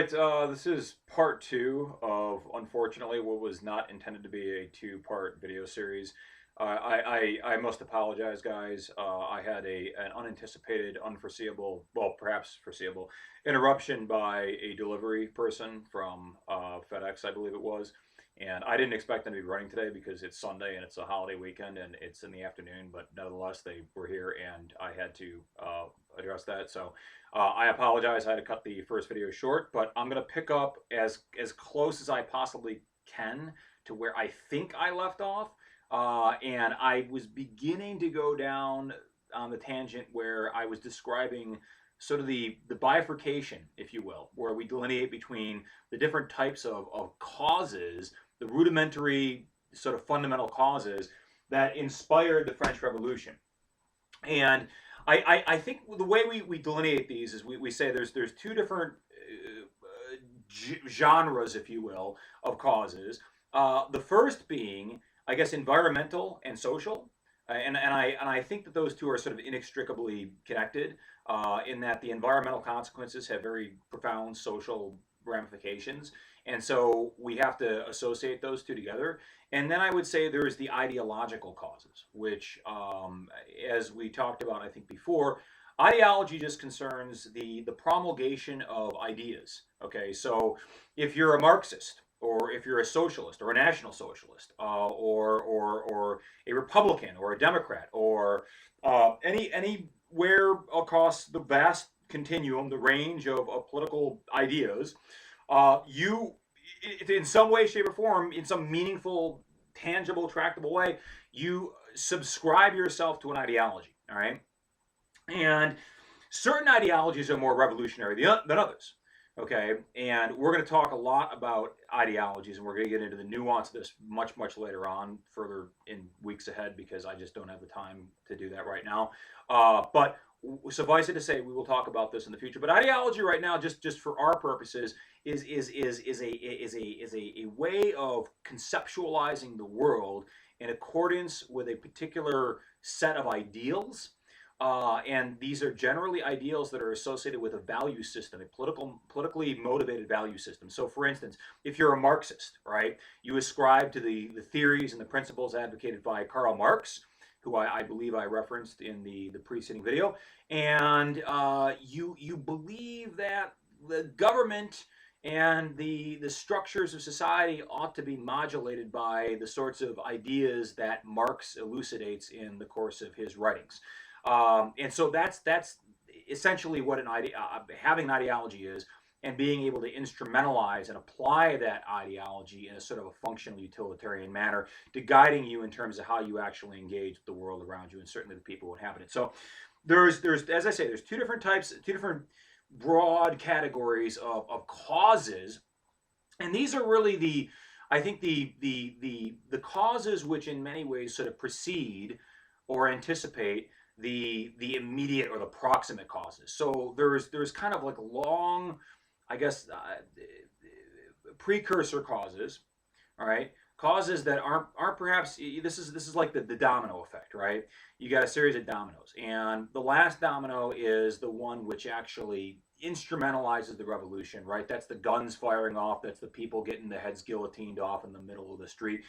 This is part two of, unfortunately, what was not intended to be a two-part video series. I must apologize, guys. I had an unanticipated, unforeseeable, well, perhaps foreseeable, interruption by a delivery person from FedEx, I believe it was. And I didn't expect them to be running today because it's Sunday and it's a holiday weekend and it's in the afternoon. But nevertheless, they were here and I had to address that. So I apologize. I had to cut the first video short, but I'm gonna pick up as close as I possibly can to where I think I left off. And I was beginning to go down on the tangent where I was describing sort of the bifurcation, if you will, where we delineate between the different types of causes, the rudimentary sort of fundamental causes that inspired the French Revolution. And I think the way we delineate these is we say there's two different genres, if you will, of causes. The first being, I guess, environmental and social, and I think that those two are sort of inextricably connected, in that the environmental consequences have very profound social ramifications, and so we have to associate those two together. And then I would say there is the ideological causes, which, as we talked about, I think before, ideology just concerns the promulgation of ideas. Okay, so if you're a Marxist, or if you're a socialist or a national socialist, or a Republican or a Democrat, or anywhere across the vast continuum, the range of political ideas, you, in some way, shape, or form, in some meaningful, tangible, tractable way, you subscribe yourself to an ideology. All right, and certain ideologies are more revolutionary than others. Okay, and we're going to talk a lot about ideologies, and we're going to get into the nuance of this much later on, further in weeks ahead, because I just don't have the time to do that right now. But suffice it to say, we will talk about this in the future. But ideology, right now, just for our purposes, is a way of conceptualizing the world in accordance with a particular set of ideals, and these are generally ideals that are associated with a value system, a politically motivated value system. So, for instance, if you're a Marxist, right, you ascribe to the theories and the principles advocated by Karl Marx, who I believe I referenced in the preceding video, and you believe that the government and the structures of society ought to be modulated by the sorts of ideas that Marx elucidates in the course of his writings. And so that's essentially what having an ideology is, and being able to instrumentalize and apply that ideology in a sort of a functional utilitarian manner to guiding you in terms of how you actually engage with the world around you, and certainly the people who inhabit it. So there's as I say, there's two different types, two different broad categories of causes, and these are really I think the causes which in many ways sort of precede or anticipate the immediate or the proximate causes. So there's kind of like long, I guess, precursor causes, all right, causes that aren't perhaps, this is like the domino effect, right? You got a series of dominoes, and the last domino is the one which actually instrumentalizes the revolution, right? That's the guns firing off, that's the people getting the heads guillotined off in the middle of the street.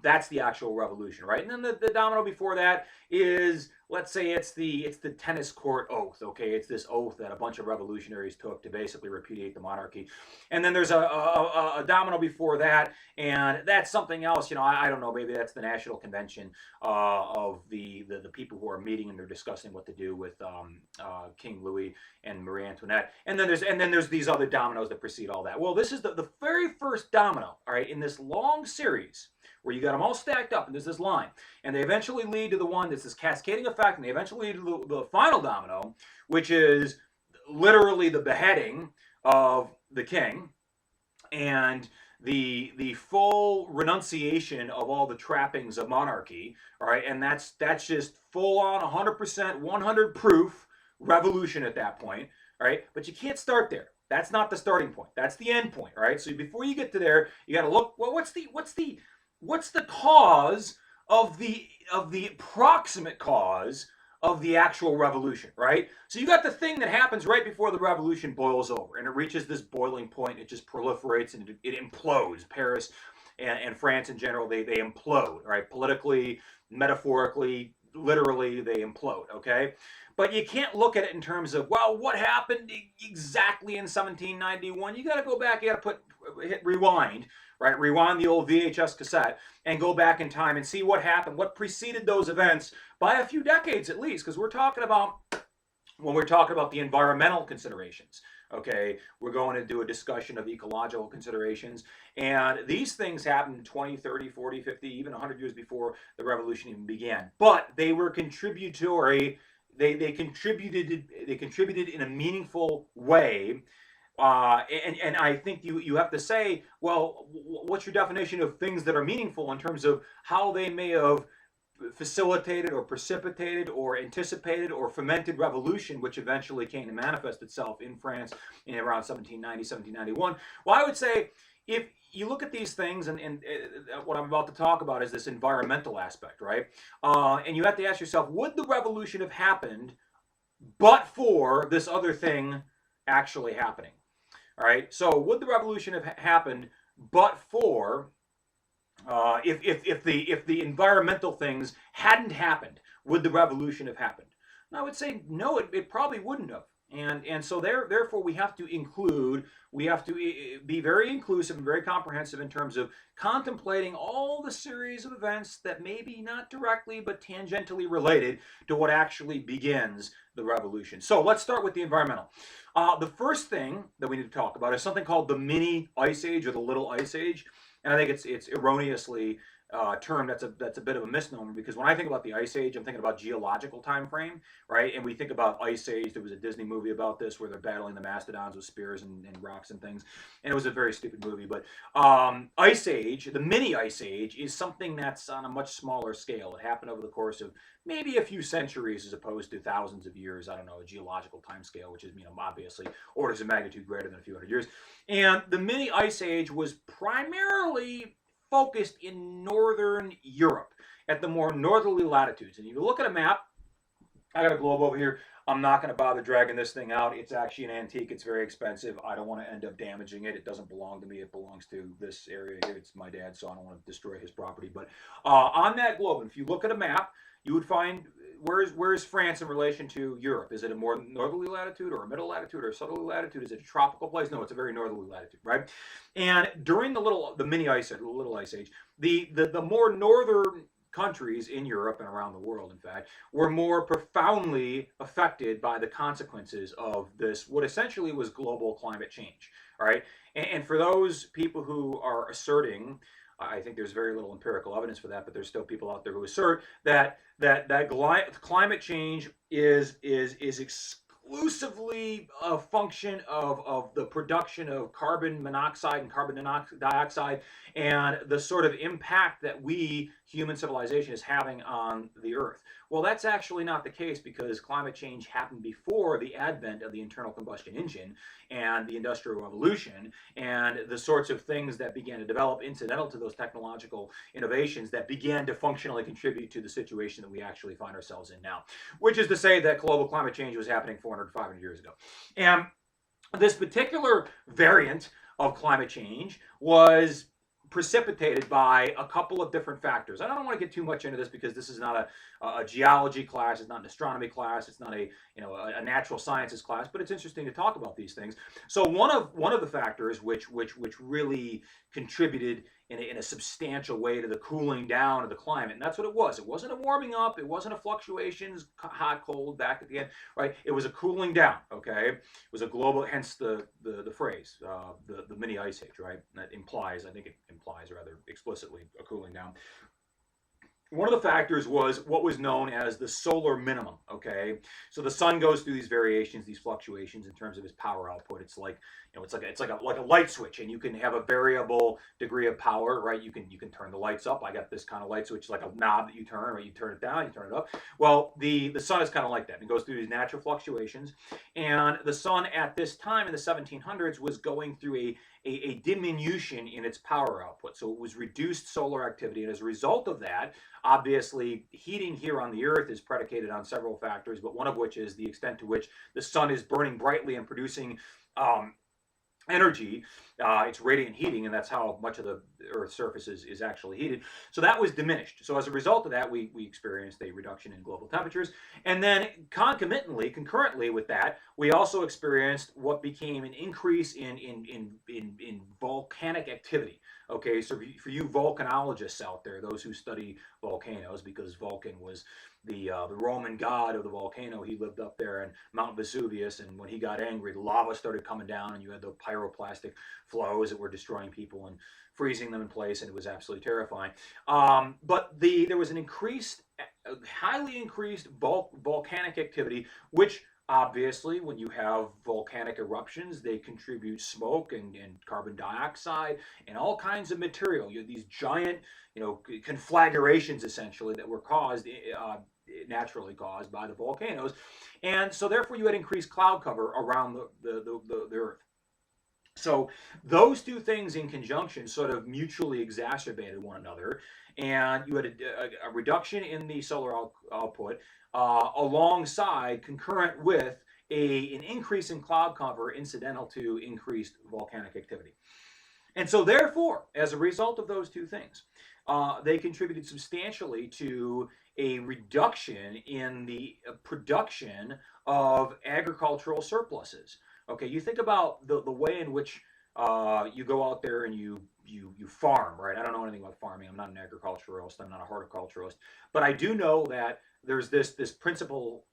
That's the actual revolution, right? And then the domino before that is, let's say it's the tennis court oath. Okay, it's this oath that a bunch of revolutionaries took to basically repudiate the monarchy. And then there's a domino before that, and that's something else. I don't know. Maybe that's the National Convention of the people who are meeting, and they're discussing what to do with King Louis and Marie Antoinette. And then there's these other dominoes that precede all that. Well, this is the very first domino, all right, in this long series where you got them all stacked up, and there's this line, and they eventually lead to the one that's this cascading effect, and they eventually lead to the final domino, which is literally the beheading of the king, and the full renunciation of all the trappings of monarchy. All right, and that's just full on 100%, 100 proof revolution at that point. All right, but you can't start there. That's not the starting point. That's the end point. All right, so before you get to there, you got to look. Well, what's the cause of the proximate cause of the actual revolution, right? So you got the thing that happens right before the revolution boils over, and it reaches this boiling point. It just proliferates and it implodes. Paris and France in general, they implode, right? Politically, metaphorically, literally, they implode, okay? But you can't look at it in terms of, well, what happened exactly in 1791? You got to go back, you got to hit rewind, right? Rewind the old VHS cassette and go back in time and see what happened, what preceded those events by a few decades at least, because we're talking about, when we're talking about the environmental considerations, okay, we're going to do a discussion of ecological considerations, and these things happened 20, 30, 40, 50, even 100 years before the revolution even began, but they were contributory. They contributed in a meaningful way, and I think you have to say, well, what's your definition of things that are meaningful in terms of how they may have facilitated or precipitated or anticipated or fomented revolution, which eventually came to manifest itself in France in around 1790, 1791. Well, I would say if you look at these things, and what I'm about to talk about is this environmental aspect, right? And you have to ask yourself, would the revolution have happened but for this other thing actually happening? All right. So would the revolution have happened but for if the environmental things hadn't happened, would the revolution have happened? And I would say no, it probably wouldn't have. And so therefore we have to include, we have to be very inclusive and very comprehensive in terms of contemplating all the series of events that maybe not directly but tangentially related to what actually begins the revolution. So let's start with the environmental. The first thing that we need to talk about is something called the mini ice age or the little ice age, and I think it's erroneously termed. That's a bit of a misnomer, because when I think about the ice age, I'm thinking about geological time frame, right? And we think about ice age. There was a Disney movie about this where they're battling the mastodons with spears and rocks and things, and it was a very stupid movie. But ice age, the mini ice age, is something that's on a much smaller scale. It happened over the course of maybe a few centuries as opposed to thousands of years. I don't know, a geological time scale, which is, obviously orders of magnitude greater than a few hundred years. And the mini ice age was primarily focused in northern Europe at the more northerly latitudes. And if you look at a map, I got a globe over here. I'm not going to bother dragging this thing out. It's actually an antique. It's very expensive. I don't want to end up damaging it. It doesn't belong to me. It belongs to this area here. It's my dad, so I don't want to destroy his property. But on that globe, if you look at a map, you would find, where's France in relation to Europe? Is it a more northerly latitude or a middle latitude or a southerly latitude? Is it a tropical place? No, it's a very northerly latitude, right? And during the mini ice age, the little ice age, the more northern countries in Europe and around the world, in fact, were more profoundly affected by the consequences of this, what essentially was global climate change. All right. And for those people who are asserting, I think there's very little empirical evidence for that, but there's still people out there who assert that climate change is exclusively a function of the production of carbon monoxide and carbon dioxide, and the sort of impact that we, human civilization, is having on the earth. Well, that's actually not the case, because climate change happened before the advent of the internal combustion engine and the Industrial Revolution and the sorts of things that began to develop incidental to those technological innovations that began to functionally contribute to the situation that we actually find ourselves in now, which is to say that global climate change was happening 400, 500 years ago. And this particular variant of climate change was precipitated by a couple of different factors. And I don't want to get too much into this, because this is not a geology class, it's not an astronomy class, it's not a natural sciences class, but it's interesting to talk about these things. So one of the factors which really contributed in a substantial way to the cooling down of the climate, and that's what it was. It wasn't a warming up, it wasn't a fluctuations, hot, cold, back at the end, right? It was a cooling down, okay? It was a global, hence the phrase, the mini ice age, right? That implies, I think it implies rather explicitly, a cooling down. One of the factors was what was known as the solar minimum, okay? So the sun goes through these variations, these fluctuations in terms of its power output. It's like, it's like a light switch, and you can have a variable degree of power, right? You can turn the lights up. I got this kind of light switch, like a knob that you turn, right? You turn it down, you turn it up. Well, the sun is kind of like that. It goes through these natural fluctuations, and the sun at this time in the 1700s was going through a diminution in its power output. So it was reduced solar activity, and as a result of that, Obviously, heating here on the Earth is predicated on several factors, but one of which is the extent to which the sun is burning brightly and producing um, energy. It's radiant heating, and that's how much of the Earth's surface is actually heated. So that was diminished. So as a result of that, we experienced a reduction in global temperatures. And then concurrently with that, we also experienced what became an increase in volcanic activity. Okay, so for you volcanologists out there, those who study volcanoes, because Vulcan was the Roman god of the volcano. He lived up there in Mount Vesuvius, and when he got angry, the lava started coming down, and you had the pyroclastic flows that were destroying people and freezing them in place, and it was absolutely terrifying. But there was an highly increased volcanic activity, which obviously, when you have volcanic eruptions, they contribute smoke and carbon dioxide and all kinds of material. You have these giant, conflagrations essentially that were naturally caused by the volcanoes, and so therefore you had increased cloud cover around the Earth. So those two things in conjunction sort of mutually exacerbated one another, and you had a reduction in the solar output alongside, concurrent with an increase in cloud cover incidental to increased volcanic activity. And so, therefore, as a result of those two things, they contributed substantially to a reduction in the production of agricultural surpluses. Okay, you think about the way in which you go out there and you farm, right? I don't know anything about farming. I'm not an agriculturalist. I'm not a horticulturalist, but I do know that there's this principle,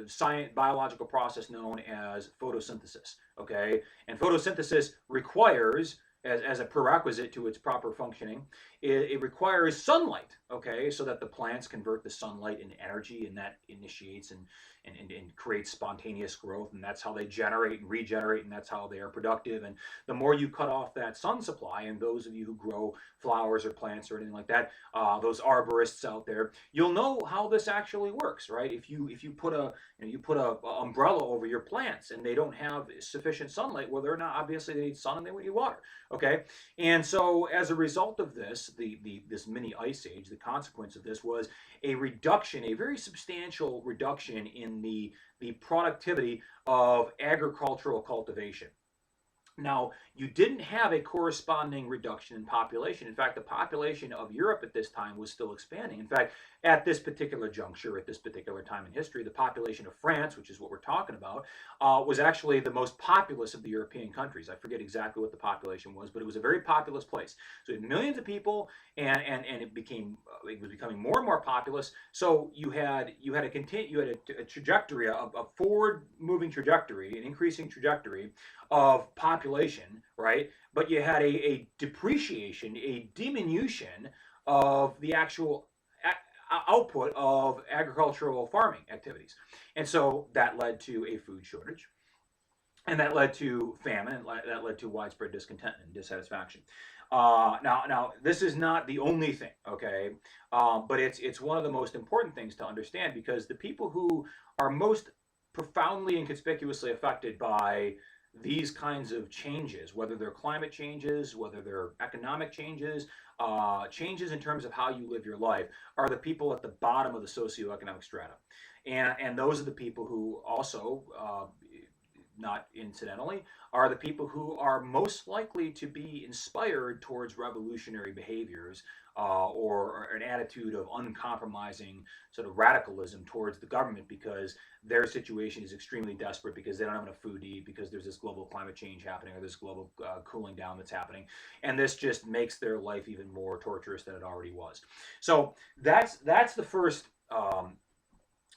science biological process known as photosynthesis. Okay, and photosynthesis requires as a prerequisite to its proper functioning, it requires sunlight, okay, so that the plants convert the sunlight into energy, and that initiates and creates spontaneous growth, and that's how they generate and regenerate, and that's how they are productive. And the more you cut off that sun supply, and those of you who grow flowers or plants or anything like that, those arborists out there, you'll know how this actually works, right? If you put a umbrella over your plants and they don't have sufficient sunlight, well, they're not, obviously they need sun and they need water. Okay, and so as a result of this, this mini ice age, the consequence of this was a reduction, a very substantial reduction in the productivity of agricultural cultivation. Now, you didn't have a corresponding reduction in population. In fact, the population of Europe at this time was still expanding. In fact, at this particular juncture, at this particular time in history, the population of France, which is what we're talking about, was actually the most populous of the European countries. I forget exactly what the population was, but it was a very populous place. So it had millions of people, and it was becoming more and more populous. So you had a trajectory, a forward moving trajectory, an increasing trajectory of population, right? But you had a depreciation, a diminution of the actual output of agricultural farming activities. And so that led to a food shortage. And that led to famine, and that led to widespread discontent and dissatisfaction. Now, this is not the only thing, okay? But it's one of the most important things to understand, because the people who are most profoundly and conspicuously affected by these kinds of changes, whether they're climate changes, whether they're economic changes, changes in terms of how you live your life, are the people at the bottom of the socioeconomic strata. And those are the people who also, not incidentally, are the people who are most likely to be inspired towards revolutionary behaviors, or an attitude of uncompromising sort of radicalism towards the government, because their situation is extremely desperate, because they don't have enough food to eat, because there's this global climate change happening, or this global cooling down that's happening, and this just makes their life even more torturous than it already was. So that's the first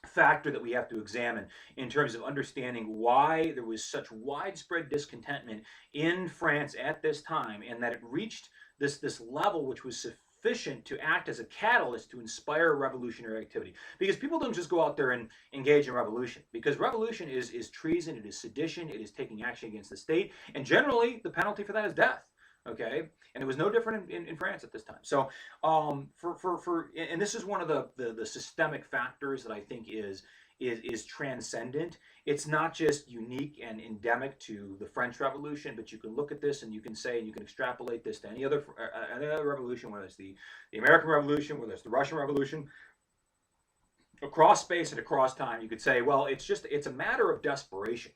factor that we have to examine in terms of understanding why there was such widespread discontentment in France at this time, and that it reached this level which was sufficient to act as a catalyst to inspire revolutionary activity. Because people don't just go out there and engage in revolution, because revolution is treason, it is sedition, it is taking action against the state, and generally the penalty for that is death. Okay, and it was no different in France at this time. So and this is one of the systemic factors that I think is transcendent. It's not just unique and endemic to the French Revolution, but you can look at this and you can say, and you can extrapolate this to any other revolution, whether it's the American Revolution, whether it's the Russian Revolution, across space and across time. You could say, well, it's a matter of desperation,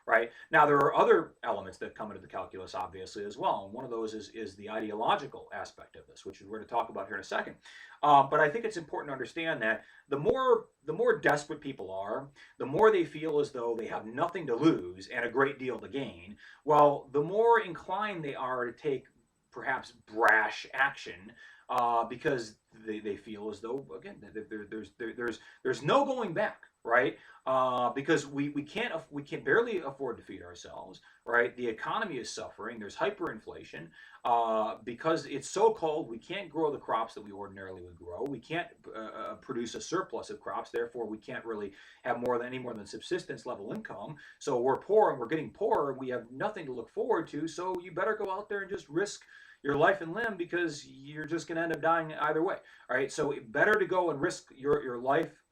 right? Now there are other elements that come into the calculus, obviously, as well, and one of those is the ideological aspect of this, which we're going to talk about here in a second. But I think it's important to understand that the more desperate people are, the more they feel as though they have nothing to lose and a great deal to gain. Well, the more inclined they are to take perhaps brash action, because they feel as though, again, there's no going back, right? Because we can barely afford to feed ourselves, right? The economy is suffering. There's hyperinflation, because it's so cold. We can't grow the crops that we ordinarily would grow. We can't produce a surplus of crops. Therefore, we can't really have any more than subsistence level income. So we're poor, and we're getting poorer. We have nothing to look forward to. So you better go out there and just risk your life and limb, because you're just going to end up dying either way. All right, so better to go and risk your life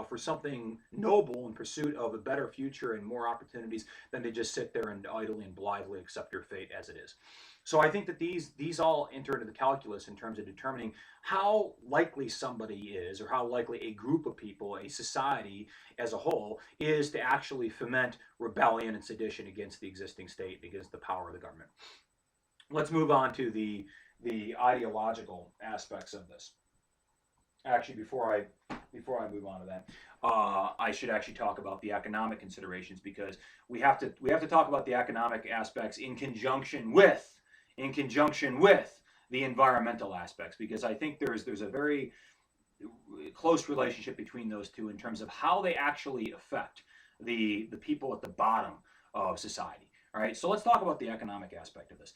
for something noble in pursuit of a better future and more opportunities, than to just sit there and idly and blithely accept your fate as it is. So I think that these all enter into the calculus in terms of determining how likely somebody is, or how likely a group of people, a society as a whole, is to actually foment rebellion and sedition against the existing state, against the power of the government. Let's move on to the ideological aspects of this. Actually, before I move on to that, I should actually talk about the economic considerations, because we have to talk about the economic aspects in conjunction with the environmental aspects, because I think there's a very close relationship between those two in terms of how they actually affect the people at the bottom of society. All right, so let's talk about the economic aspect of this.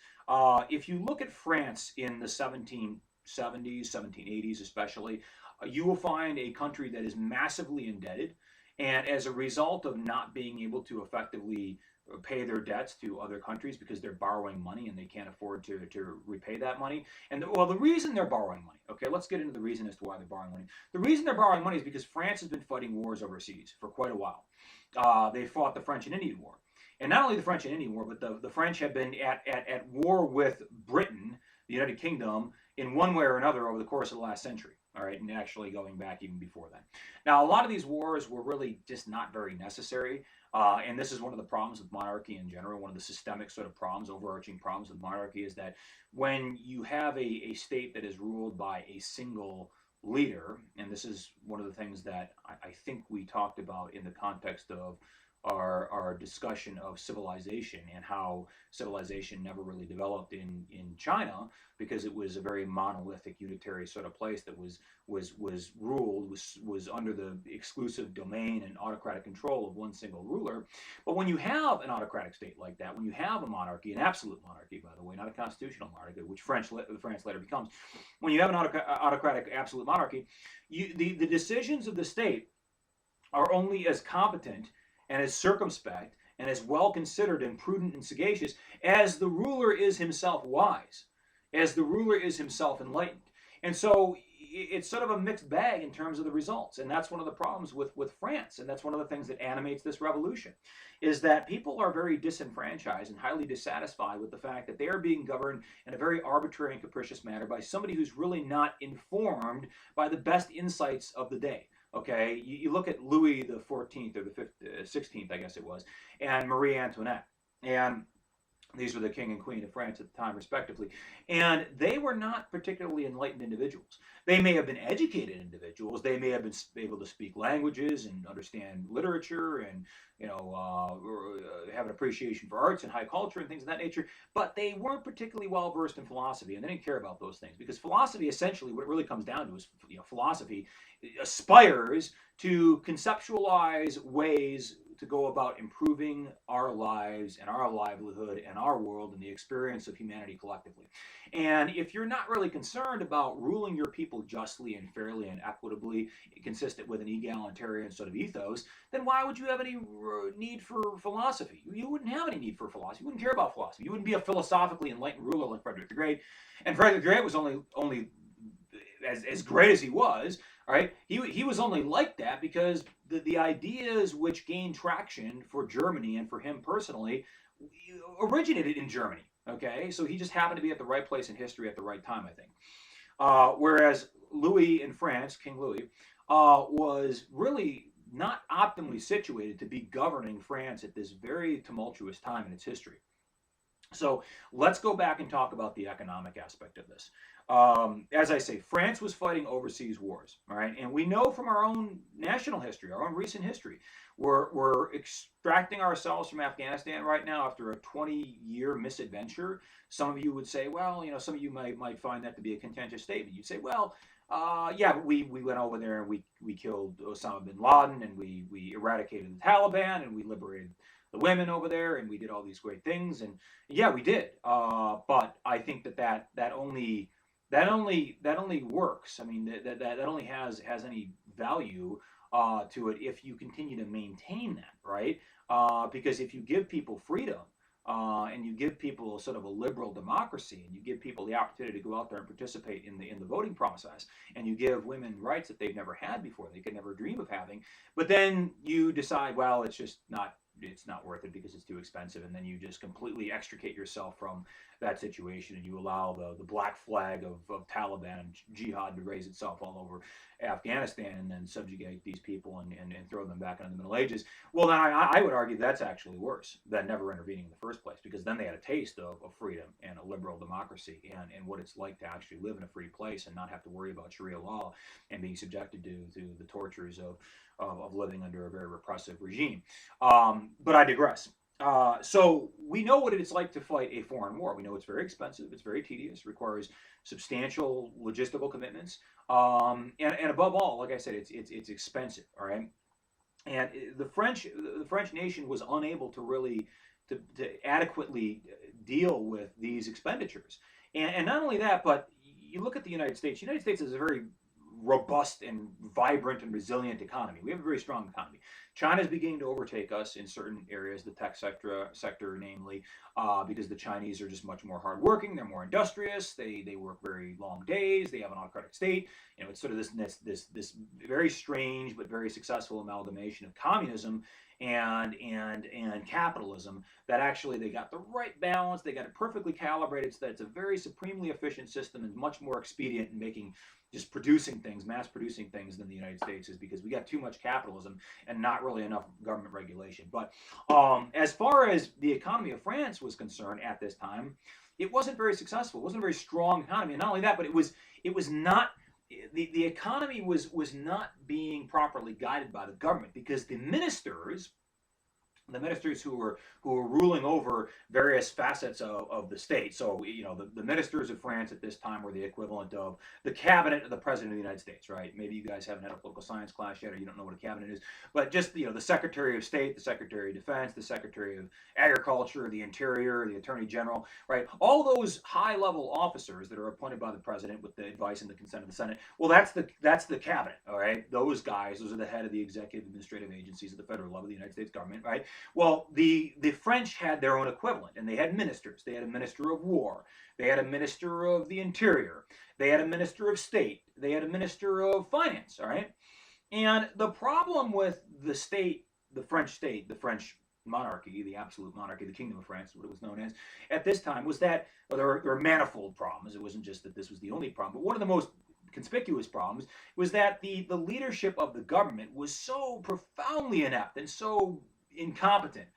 If you look at France in the 1770s, 1780s especially, you will find a country that is massively indebted, and as a result of not being able to effectively pay their debts to other countries, because they're borrowing money and they can't afford to repay that money. And the reason they're borrowing money, okay, let's get into the reason as to why they're borrowing money. The reason they're borrowing money is because France has been fighting wars overseas for quite a while. They fought the French and Indian War. And not only the French and Indian War, but the French have been at war with Britain, the United Kingdom, in one way or another over the course of the last century. All right, and actually going back even before then. Now, a lot of these wars were really just not very necessary, and this is one of the problems with monarchy in general. One of the systemic sort of problems, overarching problems with monarchy, is that when you have a state that is ruled by a single leader, and this is one of the things that I think we talked about in the context of our discussion of civilization, and how civilization never really developed in China, because it was a very monolithic, unitary sort of place that was ruled, was under the exclusive domain and autocratic control of one single ruler. But when you have an autocratic state like that, when you have a monarchy, an absolute monarchy, by the way, not a constitutional monarchy, which France later becomes, when you have an autocratic absolute monarchy, the decisions of the state are only as competent and as circumspect and as well considered and prudent and sagacious as the ruler is himself wise, as the ruler is himself enlightened. And so it's sort of a mixed bag in terms of the results. And that's one of the problems with France. And that's one of the things that animates this revolution, is that people are very disenfranchised and highly dissatisfied with the fact that they are being governed in a very arbitrary and capricious manner by somebody who's really not informed by the best insights of the day. Okay, you look at Louis the 14th or the 16th, I guess it was, and Marie Antoinette, and these were the king and queen of France at the time, respectively, and they were not particularly enlightened individuals. They may have been educated individuals. They may have been able to speak languages and understand literature, and have an appreciation for arts and high culture and things of that nature. But they weren't particularly well versed in philosophy, and they didn't care about those things, because philosophy, essentially, what it really comes down to is, philosophy aspires to conceptualize ways to go about improving our lives and our livelihood and our world and the experience of humanity collectively. And if you're not really concerned about ruling your people justly and fairly and equitably, consistent with an egalitarian sort of ethos, then why would you have any need for philosophy? You wouldn't have any need for philosophy. You wouldn't care about philosophy. You wouldn't be a philosophically enlightened ruler like Frederick the Great. And Frederick the Great was only as great as he was, All right, he was only like that because the ideas which gained traction for Germany and for him personally originated in Germany. Okay, so he just happened to be at the right place in history at the right time, I think. Whereas Louis in France, King Louis, was really not optimally situated to be governing France at this very tumultuous time in its history. So let's go back and talk about the economic aspect of this. As I say, France was fighting overseas wars, all right? And we know from our own national history, our own recent history, we're extracting ourselves from Afghanistan right now after a 20-year misadventure. Some of you would say, well, some of you might find that to be a contentious statement. You'd say, well, yeah, but we went over there and we killed Osama bin Laden and we eradicated the Taliban and we liberated the women over there and we did all these great things and yeah, we did. But I think that only works. I mean, that only has any value to it if you continue to maintain that, right? Because if you give people freedom and you give people sort of a liberal democracy, and you give people the opportunity to go out there and participate in the voting process, and you give women rights that they've never had before, they could never dream of having, but then you decide, well, it's not worth it because it's too expensive, and then you just completely extricate yourself from that situation, and you allow the black flag of Taliban jihad to raise itself all over Afghanistan, and then subjugate these people and throw them back into the Middle Ages. Well, then I would argue that's actually worse than never intervening in the first place, because then they had a taste of freedom and a liberal democracy and what it's like to actually live in a free place and not have to worry about Sharia law and being subjected to the tortures of living under a very repressive regime. But I digress. So we know what it's like to fight a foreign war. We know it's very expensive, it's very tedious, requires substantial logistical commitments, and above all, like I said, it's expensive. All right, and the French nation was unable to really to adequately deal with these expenditures, and not only that, but you look at the United States. The United States is a very robust and vibrant and resilient economy. We have a very strong economy. China is beginning to overtake us in certain areas, the tech sector namely, because the Chinese are just much more hardworking. They're more industrious. They work very long days. They have an autocratic state. It's sort of this very strange but very successful amalgamation of communism and capitalism that actually they got the right balance. They got it perfectly calibrated so that it's a very supremely efficient system and much more expedient in making just producing things, mass producing things than the United States is, because we got too much capitalism and not really enough government regulation. But as far as the economy of France was concerned at this time, it wasn't very successful. It wasn't a very strong economy. And not only that, but it was not the economy was not being properly guided by the government, because the ministers who were ruling over various facets of the state. So the ministers of France at this time were the equivalent of the cabinet of the president of the United States, right? Maybe you guys haven't had a political science class yet, or you don't know what a cabinet is, but just the Secretary of State, the Secretary of Defense, the Secretary of Agriculture, the Interior, the Attorney General, right? All those high-level officers that are appointed by the president with the advice and the consent of the Senate. Well, that's the cabinet, all right? Those guys, those are the head of the executive administrative agencies at the federal level of the United States government, right? Well, the French had their own equivalent, and they had ministers. They had a minister of war. They had a minister of the interior. They had a minister of state. They had a minister of finance. All right, and the problem with the French monarchy, the absolute monarchy, the Kingdom of France, what it was known as at this time, was that there were manifold problems. It wasn't just that this was the only problem, but one of the most conspicuous problems was that the leadership of the government was so profoundly inept and so incompetent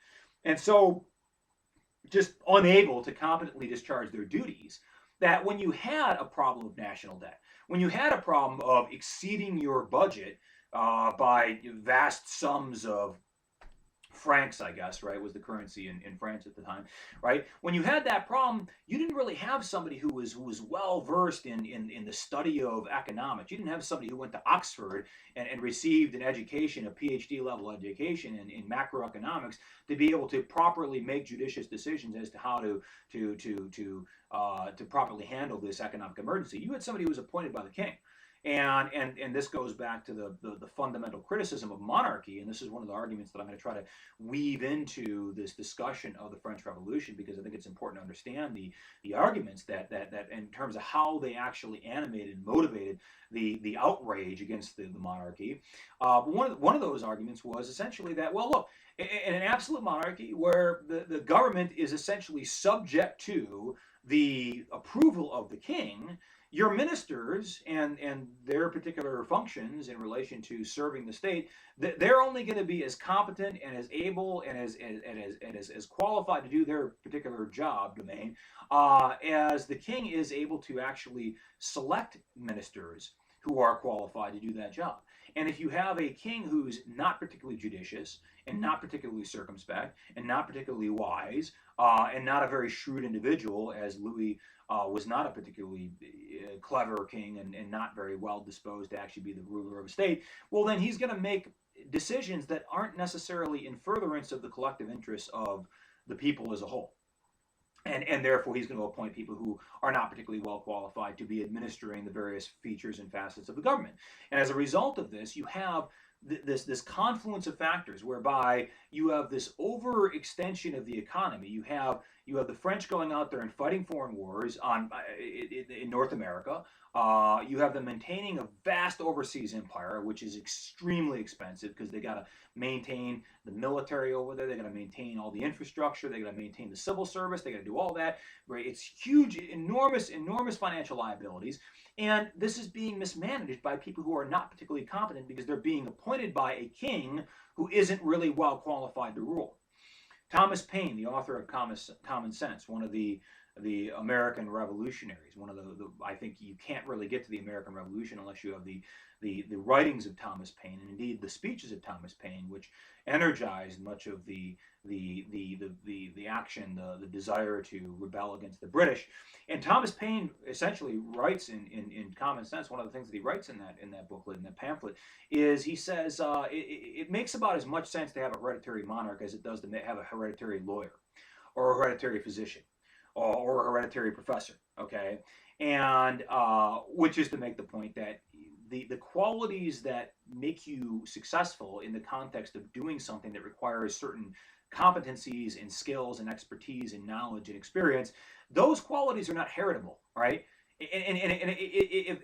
and so just unable to competently discharge their duties, that when you had a problem of national debt, when you had a problem of exceeding your budget by vast sums of francs, I guess, right, was the currency in France at the time, right? When you had that problem, you didn't really have somebody who was well versed in the study of economics. You didn't have somebody who went to Oxford and received an education, a PhD level education in macroeconomics, to be able to properly make judicious decisions as to how to properly handle this economic emergency. You had somebody who was appointed by the king. And this goes back to the fundamental criticism of monarchy, and this is one of the arguments that I'm going to try to weave into this discussion of the French Revolution, because I think it's important to understand the arguments that in terms of how they actually animated and motivated the outrage against the monarchy. One of those arguments was essentially that, well, look, in an absolute monarchy where the government is essentially subject to the approval of the king, your ministers and their particular functions in relation to serving the state, they're only going to be as competent and as able and as qualified to do their particular job domain as the king is able to actually select ministers who are qualified to do that job. And if you have a king who's not particularly judicious and not particularly circumspect and not particularly wise and not a very shrewd individual, as Louis was not a particularly clever king and not very well disposed to actually be the ruler of a state, well, then he's going to make decisions that aren't necessarily in furtherance of the collective interests of the people as a whole. And therefore, he's going to appoint people who are not particularly well qualified to be administering the various features and facets of the government. And as a result of this, you have this confluence of factors whereby you have this overextension of the economy. You have the French going out there and fighting foreign wars in North America. You have them maintaining a vast overseas empire, which is extremely expensive because they got to maintain the military over there. They got to maintain all the infrastructure. They got to maintain the civil service. They got to do all that. Right? It's huge, enormous financial liabilities. And this is being mismanaged by people who are not particularly competent because they're being appointed by a king who isn't really well qualified to rule. Thomas Paine, the author of Common Sense, one of the American revolutionaries, one of I think you can't really get to the American Revolution unless you have the writings of Thomas Paine, and indeed the speeches of Thomas Paine, which energized much of the action, the desire to rebel against the British. And Thomas Paine essentially writes in Common Sense, one of the things that he writes in that booklet, in that pamphlet, is he says it makes about as much sense to have a hereditary monarch as it does to have a hereditary lawyer or a hereditary physician or a hereditary professor, okay? And which is to make the point that the qualities that make you successful in the context of doing something that requires certain competencies and skills and expertise and knowledge and experience, those qualities are not heritable, right? And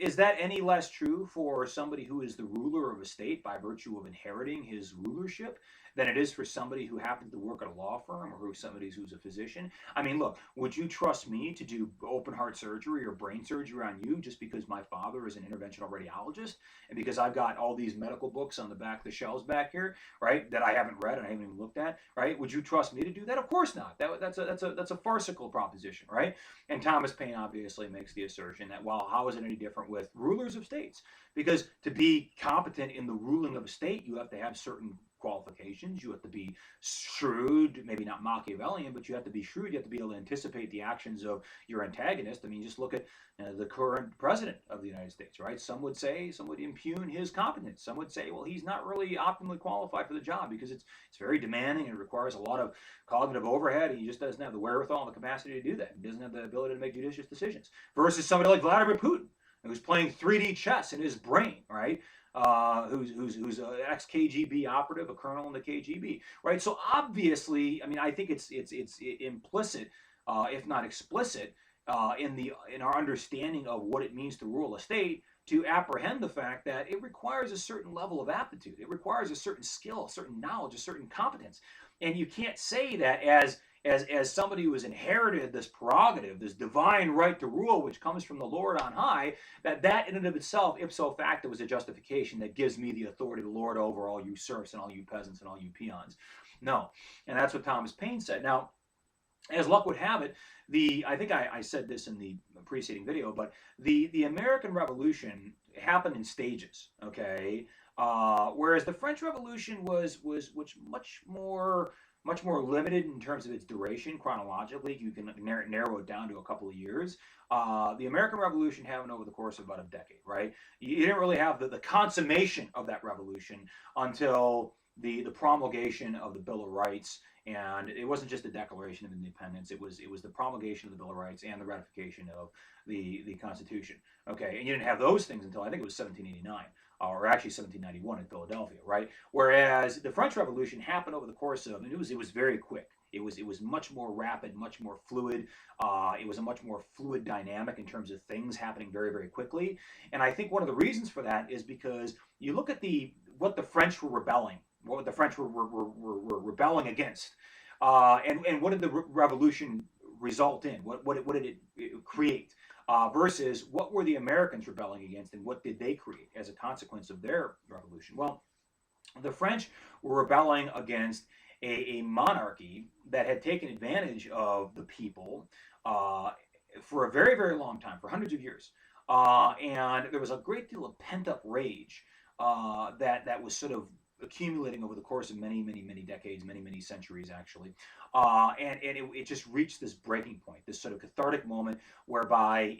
is that any less true for somebody who is the ruler of a state by virtue of inheriting his rulership than it is for somebody who happens to work at a law firm or who's a physician? I mean, look, would you trust me to do open heart surgery or brain surgery on you just because my father is an interventional radiologist and because I've got all these medical books on the back of the shelves back here, right, that I haven't read and I haven't even looked at, right? Would you trust me to do that? Of course not. That's a farcical proposition, right? And Thomas Paine obviously makes the assertion that, well, how is it any different with rulers of states? Because to be competent in the ruling of a state, you have to have certain qualifications. You have to be shrewd, maybe not Machiavellian, but you have to be shrewd. You have to be able to anticipate the actions of your antagonist. I mean, just look at the current president of the United States, right? Some would impugn his competence. Some would say, well, he's not really optimally qualified for the job because it's very demanding and it requires a lot of cognitive overhead. He just doesn't have the wherewithal and the capacity to do that. He doesn't have the ability to make judicious decisions. Versus somebody like Vladimir Putin, who's playing 3D chess in his brain, right? Who's an ex-KGB operative, a colonel in the KGB, right? So obviously, I mean, I think it's implicit, if not explicit, in our understanding of what it means to rule a state, to apprehend the fact that it requires a certain level of aptitude, it requires a certain skill, a certain knowledge, a certain competence, and you can't say that as somebody who has inherited this prerogative, this divine right to rule, which comes from the Lord on high, that in and of itself, ipso facto, is a justification that gives me the authority to lord over all you serfs and all you peasants and all you peons. No, and that's what Thomas Paine said. Now, as luck would have it, I think I said this in the preceding video, but the American Revolution happened in stages, okay? Whereas the French Revolution was much more limited in terms of its duration chronologically. You can narrow it down to a couple of years. The American Revolution happened over the course of about a decade, right? You didn't really have the consummation of that revolution until the promulgation of the Bill of Rights And it wasn't just the Declaration of Independence; it was the promulgation of the Bill of Rights and the ratification of the Constitution. Okay, and you didn't have those things until I think it was 1789, or actually 1791 in Philadelphia, right? Whereas the French Revolution happened over the course of, and it was very quick. It was much more rapid, much more fluid. It was a much more fluid dynamic in terms of things happening very, very quickly. And I think one of the reasons for that is because you look at the what the French were rebelling, what the French were rebelling against, and what did the revolution result in? What did it create? Versus what were the Americans rebelling against, and what did they create as a consequence of their revolution? Well, the French were rebelling against a monarchy that had taken advantage of the people uh, for a very, very long time, for hundreds of years. And there was a great deal of pent up rage that was sort of accumulating over the course of many, many, many decades, many, many centuries, actually. And it just reached this breaking point, this sort of cathartic moment whereby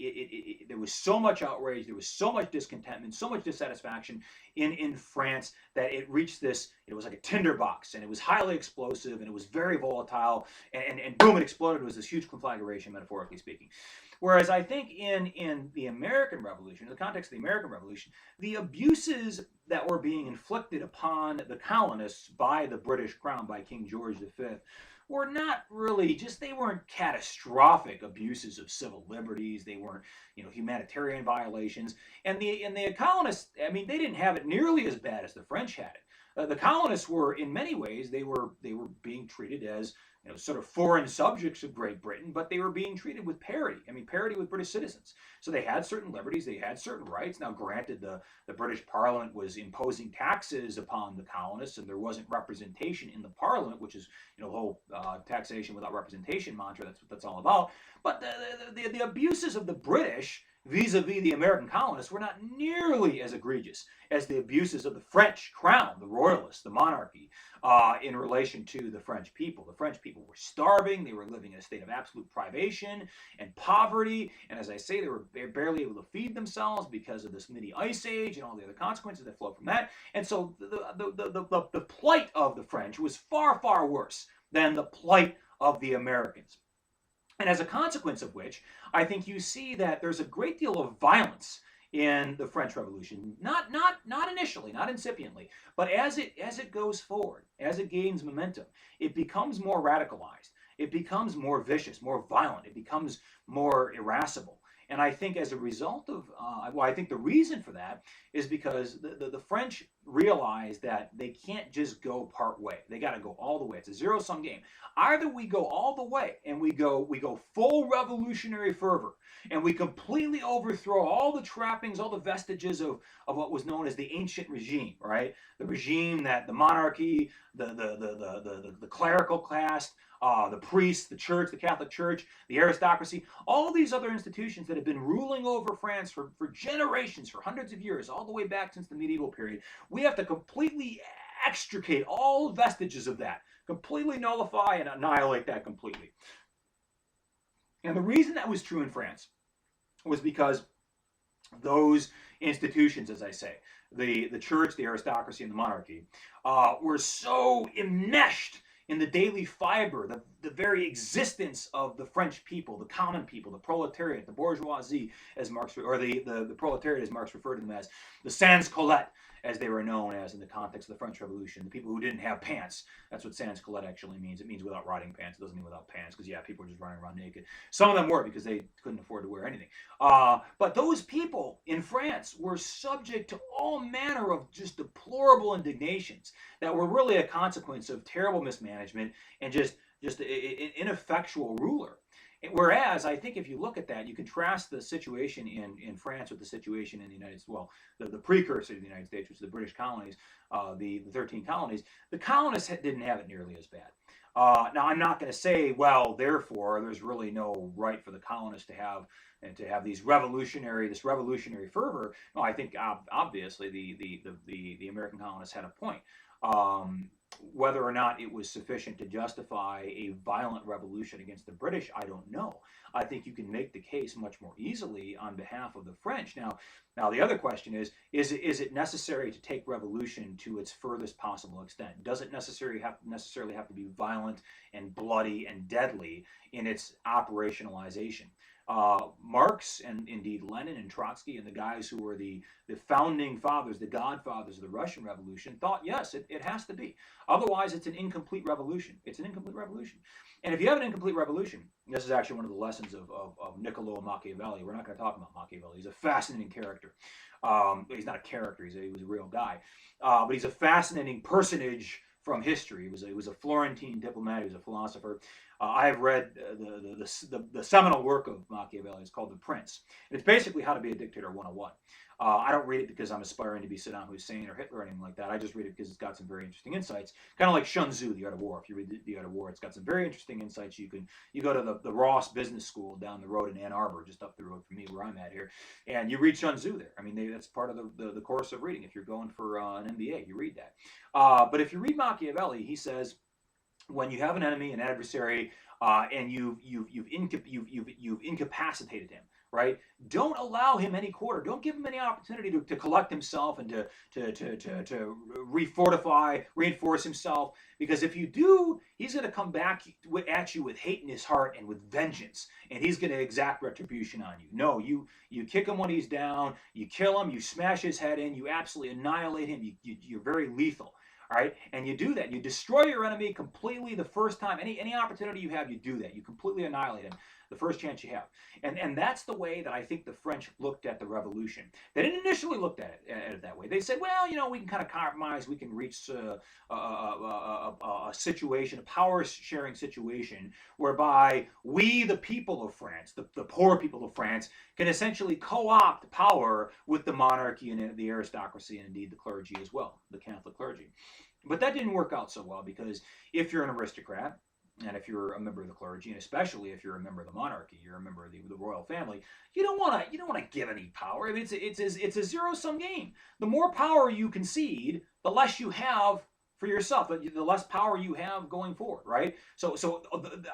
there was so much outrage, there was so much discontentment, so much dissatisfaction in France that it reached this. It was like a tinderbox, and it was highly explosive, and it was very volatile, and boom, it exploded. It was this huge conflagration, metaphorically speaking. Whereas I think in the American Revolution, in the context of the American Revolution, the abuses that were being inflicted upon the colonists by the British Crown, by King George V, were not really just, they weren't catastrophic abuses of civil liberties. They weren't, humanitarian violations. And the colonists, I mean, they didn't have it nearly as bad as the French had it. The colonists were, in many ways, they were being treated as, sort of foreign subjects of Great Britain, but they were being treated with parity. I mean, parity with British citizens. So they had certain liberties, they had certain rights. Now, granted, the British Parliament was imposing taxes upon the colonists, and there wasn't representation in the Parliament, which is, the whole taxation without representation mantra. That's what that's all about. But the abuses of the British vis-a-vis the American colonists were not nearly as egregious as the abuses of the French crown, the royalists, the monarchy, in relation to the French people. The French people were starving. They were living in a state of absolute privation and poverty. And as I say, they were barely able to feed themselves because of this mini ice age and all the other consequences that flow from that. And so the plight of the French was far, far worse than the plight of the Americans. And as a consequence of which, I think you see that there's a great deal of violence in the French Revolution. Not initially, not incipiently, but as it goes forward, as it gains momentum, it becomes more radicalized. It becomes more vicious, more violent. It becomes more irascible. And I think as a result of, I think the reason for that is because the French realize that they can't just go part way. They got to go all the way. It's a zero sum game. Either we go all the way and we go full revolutionary fervor, and we completely overthrow all the trappings, all the vestiges of what was known as the ancient regime, right? The regime that the monarchy, the clerical class, the priests, the church, the Catholic Church, the aristocracy, all these other institutions that have been ruling over France for generations, for hundreds of years, all the way back since the medieval period. We have to completely extricate all vestiges of that, completely nullify and annihilate that completely. And the reason that was true in France was because those institutions, as I say, the church, the aristocracy, and the monarchy, were so enmeshed in the daily fiber, the very existence of the French people, the common people, the proletariat, the bourgeoisie, as Marx, or the proletariat, as Marx referred to them as, the sans culotte, as they were known as in the context of the French Revolution, the people who didn't have pants. That's what sans culotte actually means. It means without riding pants. It doesn't mean without pants, because, yeah, people were just running around naked. Some of them were because they couldn't afford to wear anything. But those people in France were subject to all manner of just deplorable indignations that were really a consequence of terrible mismanagement and just an ineffectual ruler. Whereas I think if you look at that, you contrast the situation in France with the situation in the United States. Well, the precursor to the United States, which is the British colonies, the 13 colonies. The colonists didn't have it nearly as bad. Now, I'm not going to say, well, therefore, there's really no right for the colonists to have this revolutionary fervor. No, I think obviously the American colonists had a point. Whether or not it was sufficient to justify a violent revolution against the British, I don't know. I think you can make the case much more easily on behalf of the French. Now the other question is it necessary to take revolution to its furthest possible extent? Does it necessarily have to be violent and bloody and deadly in its operationalization? Marx and indeed Lenin and Trotsky and the guys who were the founding fathers, the godfathers of the Russian Revolution, thought yes, it has to be. Otherwise, it's an incomplete revolution. It's an incomplete revolution. And if you have an incomplete revolution, this is actually one of the lessons of Niccolo Machiavelli. We're not going to talk about Machiavelli. He's a fascinating character. He's not a character. He was a real guy. But he's a fascinating personage from history. He was a Florentine diplomat. He was a philosopher. I have read the seminal work of Machiavelli. It's called The Prince. And it's basically how to be a dictator 101. I don't read it because I'm aspiring to be Saddam Hussein or Hitler or anything like that. I just read it because it's got some very interesting insights. Kind of like Sun Tzu, The Art of War. If you read The Art of War, it's got some very interesting insights. You go to the Ross Business School down the road in Ann Arbor, just up the road from me where I'm at here, and you read Sun Tzu there. I mean, that's part of the course of reading. If you're going for an MBA, you read that. But if you read Machiavelli, he says, when you have an enemy, an adversary, and you've incapacitated him, right? Don't allow him any quarter. Don't give him any opportunity to collect himself and to refortify, reinforce himself. Because if you do, he's going to come back at you with hate in his heart and with vengeance, and he's going to exact retribution on you. No, you kick him when he's down, you kill him, you smash his head in, you absolutely annihilate him. You're very lethal. All right, and you do that. You destroy your enemy completely the first time. Any opportunity you have, you do that. You completely annihilate him the first chance you have. And that's the way that I think the French looked at the revolution. They didn't initially look at it that way. They said, well, we can kind of compromise. We can reach a situation, a power-sharing situation, whereby we, the people of France, the poor people of France, can essentially co-opt power with the monarchy and the aristocracy and indeed the clergy as well, the Catholic clergy. But that didn't work out so well, because if you're an aristocrat, and if you're a member of the clergy, and especially if you're a member of the monarchy, you're a member of the royal family, you don't want to give any power. I mean, it's a zero-sum game. The more power you concede, the less you have for yourself, the less power you have going forward, right? So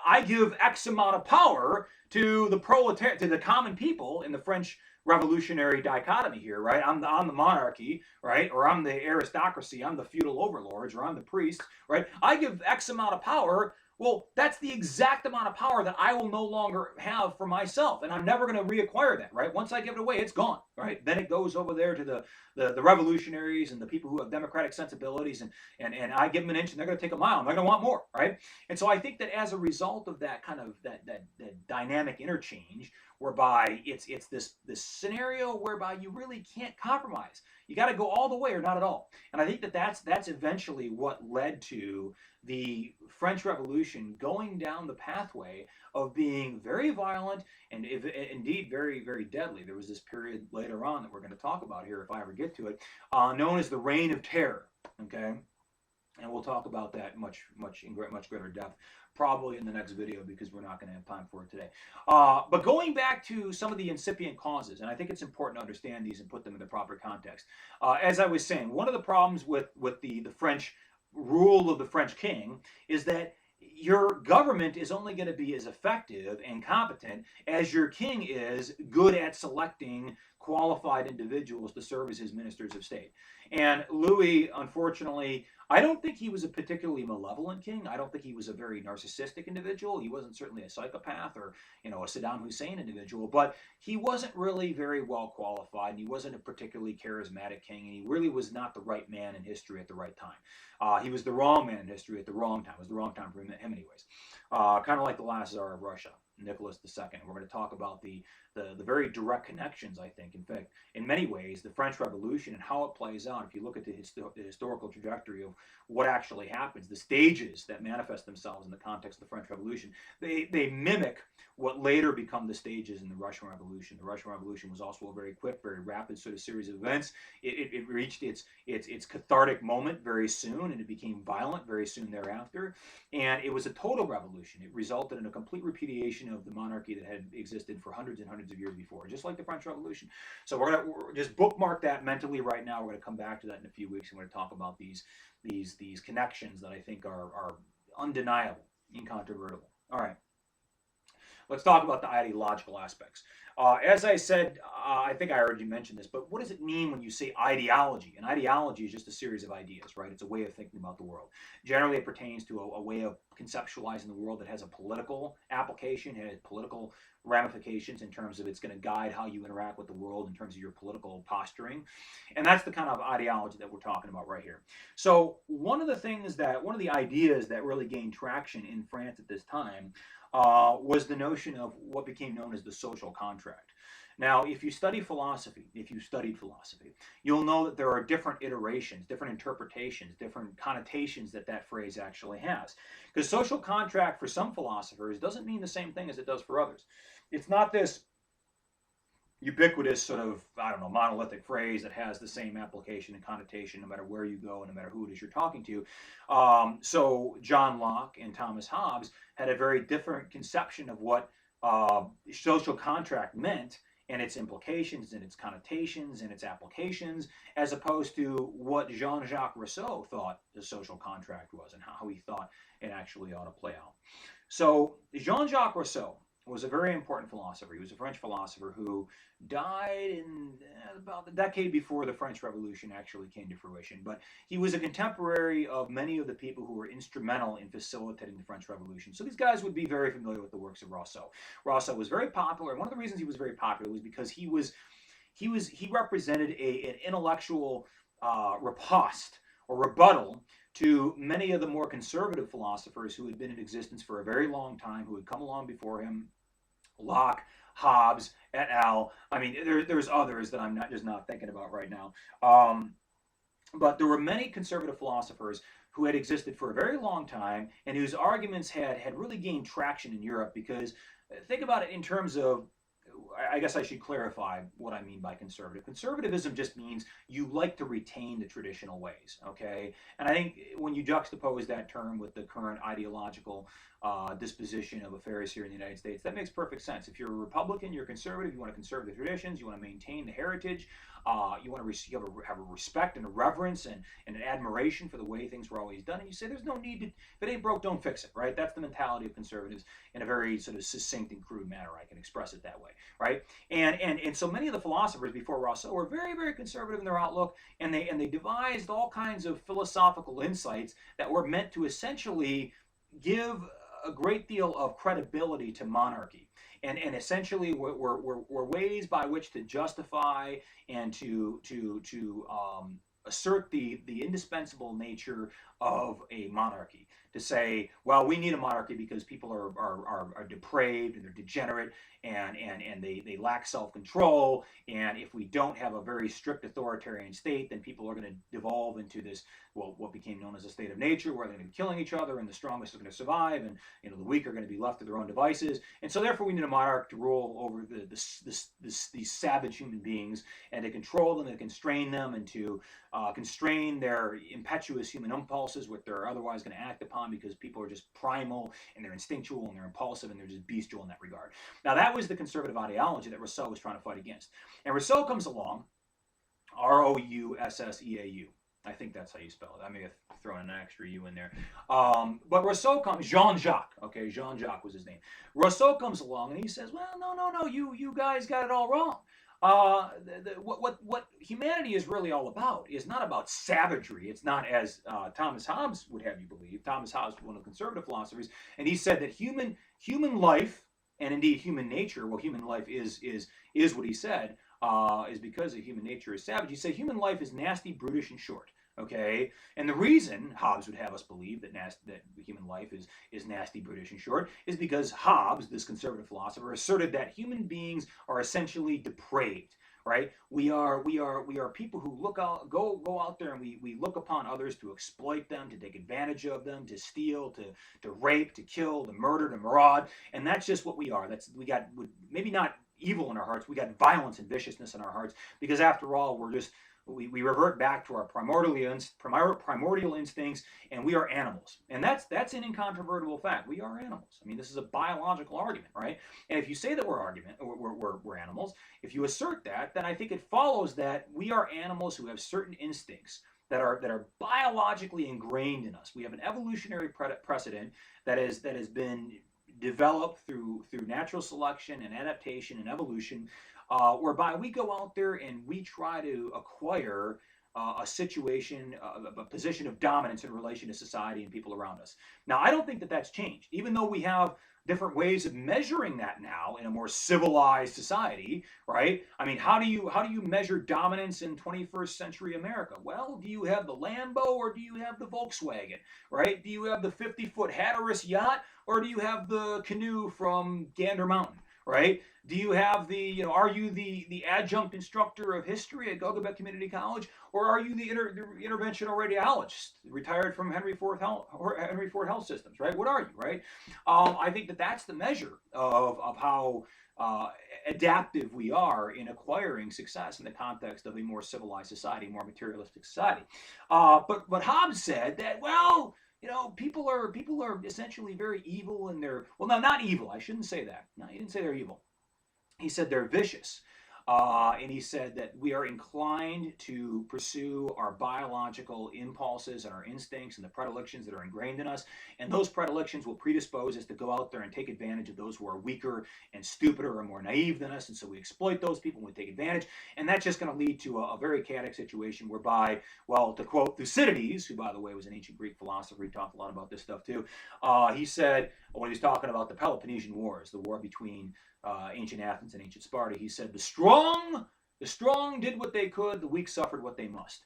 I give X amount of power to the common people in the French revolutionary dichotomy here, right? I'm the monarchy, right? Or I'm the aristocracy, I'm the feudal overlords, or I'm the priest, right? I give X amount of power. Well, that's the exact amount of power that I will no longer have for myself, and I'm never going to reacquire that, right? Once I give it away, it's gone, right? Then it goes over there to the revolutionaries and the people who have democratic sensibilities, and I give them an inch and they're going to take a mile, and they're going to want more, right? And so I think that as a result of that kind of that dynamic interchange, whereby it's this scenario whereby you really can't compromise. You got to go all the way or not at all. And I think that's eventually what led to the French Revolution going down the pathway of being very violent and indeed very, very deadly. There was this period later on that we're going to talk about here if I ever get to it, known as the Reign of Terror. Okay, and we'll talk about that in much greater depth probably in the next video, because we're not going to have time for it today. But going back to some of the incipient causes, and I think it's important to understand these and put them in the proper context. As I was saying, one of the problems with the French rule of the French king is that your government is only going to be as effective and competent as your king is good at selecting qualified individuals to serve as his ministers of state. And Louis, unfortunately, I don't think he was a particularly malevolent king. I don't think he was a very narcissistic individual. He wasn't certainly a psychopath or, a Saddam Hussein individual, but he wasn't really very well qualified, and he wasn't a particularly charismatic king, and he really was not the right man in history at the right time. He was the wrong man in history at the wrong time. It was the wrong time for him anyways. Kind of like the last Tsar of Russia, Nicholas II. We're going to talk about the very direct connections, I think, in fact, in many ways, the French Revolution and how it plays out. If you look at the historical trajectory of what actually happens, the stages that manifest themselves in the context of the French Revolution, they mimic what later become the stages in the Russian Revolution. The Russian Revolution was also a very quick, very rapid sort of series of events. It reached its cathartic moment very soon, and it became violent very soon thereafter. And it was a total revolution. It resulted in a complete repudiation continuation of the monarchy that had existed for hundreds and hundreds of years before, just like the French Revolution. So we're just bookmark that mentally right now. We're going to come back to that in a few weeks. I'm going to talk about these connections that I think are undeniable, incontrovertible. All right. Let's talk about the ideological aspects. As I said, I think I already mentioned this, but what does it mean when you say ideology? An ideology is just a series of ideas, right? It's a way of thinking about the world. Generally, it pertains to a way of conceptualizing the world that has a political application, has political ramifications in terms of it's going to guide how you interact with the world in terms of your political posturing. And that's the kind of ideology that we're talking about right here. So one of the ideas that really gained traction in France at this time was the notion of what became known as the social contract. Now, if you studied philosophy, you'll know that there are different iterations, different interpretations, different connotations that that phrase actually has. Because social contract for some philosophers doesn't mean the same thing as it does for others. It's not this ubiquitous sort of, I don't know, monolithic phrase that has the same application and connotation no matter where you go and no matter who it is you're talking to. So John Locke and Thomas Hobbes had a very different conception of what social contract meant and its implications and its connotations and its applications, as opposed to what Jean-Jacques Rousseau thought the social contract was and how he thought it actually ought to play out. So Jean-Jacques Rousseau was a very important philosopher. He was a French philosopher who died in about the decade before the French Revolution actually came to fruition. But he was a contemporary of many of the people who were instrumental in facilitating the French Revolution. So these guys would be very familiar with the works of Rousseau. Rousseau was very popular, and one of the reasons he was very popular was because he represented an intellectual riposte or rebuttal to many of the more conservative philosophers who had been in existence for a very long time, who had come along before him. Locke, Hobbes, et al. I mean, there's others that I'm not thinking about right now. But there were many conservative philosophers who had existed for a very long time and whose arguments had really gained traction in Europe because think about it in terms of, I guess I should clarify what I mean by conservative. Conservatism just means you like to retain the traditional ways, okay? And I think when you juxtapose that term with the current ideological disposition of affairs here in the United States, that makes perfect sense. If you're a Republican, you're conservative, you want to conserve the traditions, you want to maintain the heritage, you want to have a respect and a reverence and an admiration for the way things were always done. And you say there's no need to, if it ain't broke, don't fix it, right? That's the mentality of conservatives in a very sort of succinct and crude manner. I can express it that way, right? And so many of the philosophers before Rousseau were very, very conservative in their outlook, and they devised all kinds of philosophical insights that were meant to essentially give a great deal of credibility to monarchy. And essentially were ways by which to justify and to assert the indispensable nature of a monarchy. To say, well, we need a monarchy because people are depraved and they're degenerate and they lack self-control. And if we don't have a very strict authoritarian state, then people are going to devolve into this, well, what became known as a state of nature, where they're going to be killing each other and the strongest are going to survive and the weak are going to be left to their own devices. And so therefore we need a monarch to rule over these savage human beings and to control them and constrain them and to constrain their impetuous human impulses, which they're otherwise going to act upon because people are just primal and they're instinctual and they're impulsive and they're just bestial in that regard. Now that was the conservative ideology that Rousseau was trying to fight against. And Rousseau comes along, Roussseau. I think that's how you spell it. I may have thrown an extra U in there. But Rousseau comes, Jean-Jacques, okay, Jean-Jacques was his name. Rousseau comes along and he says, well, no, you guys got it all wrong. What humanity is really all about is not about savagery. It's not as Thomas Hobbes would have you believe. Thomas Hobbes was one of the conservative philosophers, and he said that human life and indeed human nature, well, human life is what he said, is because of human nature is savage. He said human life is nasty, brutish, and short. Okay, and the reason Hobbes would have us believe that human life is nasty, brutish, and short is because Hobbes, this conservative philosopher, asserted that human beings are essentially depraved. Right? We are people who go out there and we look upon others to exploit them, to take advantage of them, to steal, to rape, to kill, to murder, to maraud, and that's just what we are. We got maybe not evil in our hearts. We got violence and viciousness in our hearts because after all, we're just we revert back to our primordial instincts, and we are animals. And that's an incontrovertible fact. We are animals. I mean, this is a biological argument, right? And if you say that we're animals, if you assert that, then I think it follows that we are animals who have certain instincts that are biologically ingrained in us. We have an evolutionary precedent that has been developed through natural selection and adaptation and evolution, whereby we go out there and we try to acquire a situation, a position of dominance in relation to society and people around us. Now, I don't think that that's changed, even though we have different ways of measuring that now in a more civilized society, right? I mean, how do you measure dominance in 21st century America? Well, do you have the Lambo or do you have the Volkswagen, right? Do you have the 50-foot Hatteras yacht or do you have the canoe from Gander Mountain, right? Do you have are you the adjunct instructor of history at Gogabet Community College, or are you the interventional radiologist retired from Henry Ford Health Systems, right? What are you, right? I think that that's the measure of how adaptive we are in acquiring success in the context of a more civilized society, more materialistic society. But Hobbes said that, well, people are essentially very evil, and they're, well, no, not evil. I shouldn't say that. No, he didn't say they're evil. He said they're vicious. And he said that we are inclined to pursue our biological impulses and our instincts and the predilections that are ingrained in us. And those predilections will predispose us to go out there and take advantage of those who are weaker and stupider or more naive than us. And so we exploit those people and we take advantage. And that's just going to lead to a very chaotic situation whereby, well, to quote Thucydides, who, by the way, was an ancient Greek philosopher, he talked a lot about this stuff too. He said, when he was talking about the Peloponnesian Wars, the war between ancient Athens and ancient Sparta, he said, the strong did what they could, the weak suffered what they must.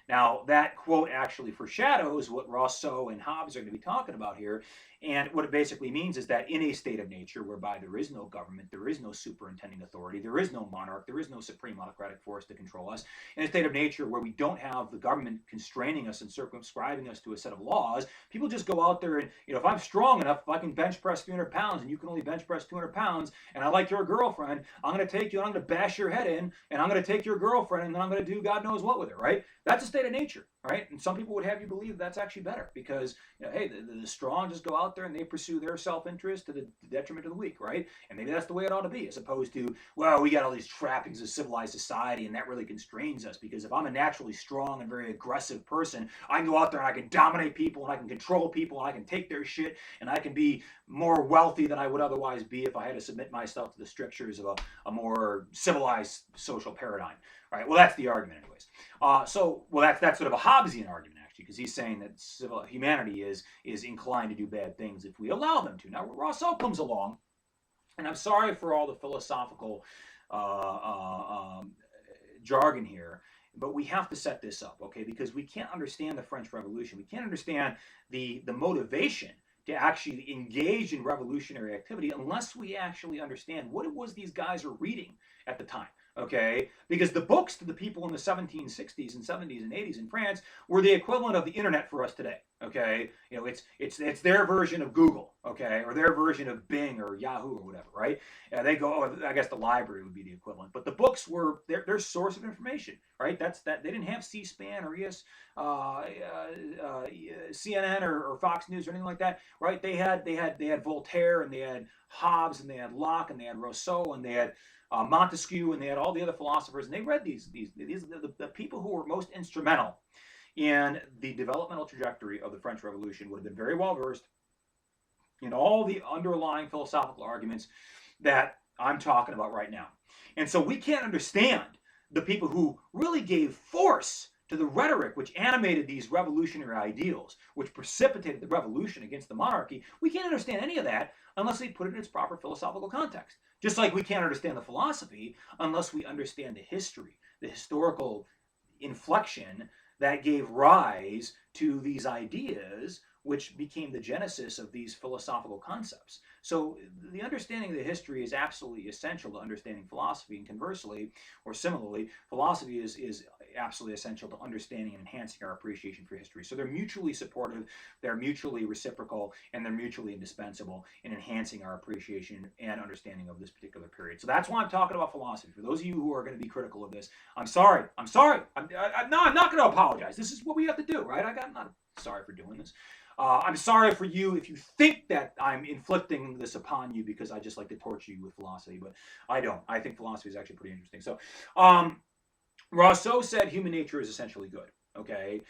Now, that quote actually foreshadows what Rousseau and Hobbes are going to be talking about here. And what it basically means is that in a state of nature whereby there is no government, there is no superintending authority, there is no monarch, there is no supreme autocratic force to control us, in a state of nature where we don't have the government constraining us and circumscribing us to a set of laws, people just go out there and, if I'm strong enough, if I can bench press 300 pounds and you can only bench press 200 pounds, and I like your girlfriend, I'm going to take you and I'm going to bash your head in, and I'm going to take your girlfriend and then I'm going to do God knows what with her, right? That's a state of nature, right? And some people would have you believe that's actually better because, hey, the strong just go out there and they pursue their self-interest to the detriment of the weak, right? And maybe that's the way it ought to be, as opposed to, well, we got all these trappings of civilized society and that really constrains us, because if I'm a naturally strong and very aggressive person, I can go out there and I can dominate people and I can control people and I can take their shit and I can be more wealthy than I would otherwise be if I had to submit myself to the strictures of a more civilized social paradigm. All right, well, that's the argument anyways. That's sort of a Hobbesian argument, actually, because he's saying that humanity is inclined to do bad things if we allow them to. Now, Rousseau comes along, and I'm sorry for all the philosophical jargon here, but we have to set this up, okay? Because we can't understand the French Revolution. We can't understand the motivation to actually engage in revolutionary activity unless we actually understand what it was these guys are reading at the time. Okay, because the books to the people in the 1760s and 70s and 80s in France were the equivalent of the internet for us today. Okay, it's their version of Google, okay, or their version of Bing or Yahoo or whatever, right? They go, oh, I guess the library would be the equivalent, but the books were their source of information, right? That's that. They didn't have C-SPAN or CNN or Fox News or anything like that, right? They had Voltaire, and they had Hobbes, and they had Locke, and they had Rousseau, and they had Montesquieu, and they had all the other philosophers, and they read these the people who were most instrumental in the developmental trajectory of the French Revolution would have been very well versed in all the underlying philosophical arguments that I'm talking about right now. And so we can't understand the people who really gave force to the rhetoric which animated these revolutionary ideals, which precipitated the revolution against the monarchy. We can't understand any of that unless we put it in its proper philosophical context. Just like we can't understand the philosophy unless we understand the history, the historical inflection that gave rise to these ideas, which became the genesis of these philosophical concepts. So the understanding of the history is absolutely essential to understanding philosophy, and conversely, or similarly, philosophy is absolutely essential to understanding and enhancing our appreciation for history. So they're mutually supportive, they're mutually reciprocal, and they're mutually indispensable in enhancing our appreciation and understanding of this particular period. So that's why I'm talking about philosophy. For those of you who are going to be critical of this, I'm sorry. I'm sorry. I'm not going to apologize. This is what we have to do, right? I'm not sorry for doing this. I'm sorry for you if you think that I'm inflicting this upon you because I just like to torture you with philosophy, but I don't. I think philosophy is actually pretty interesting. So, Rousseau said human nature is essentially good, okay,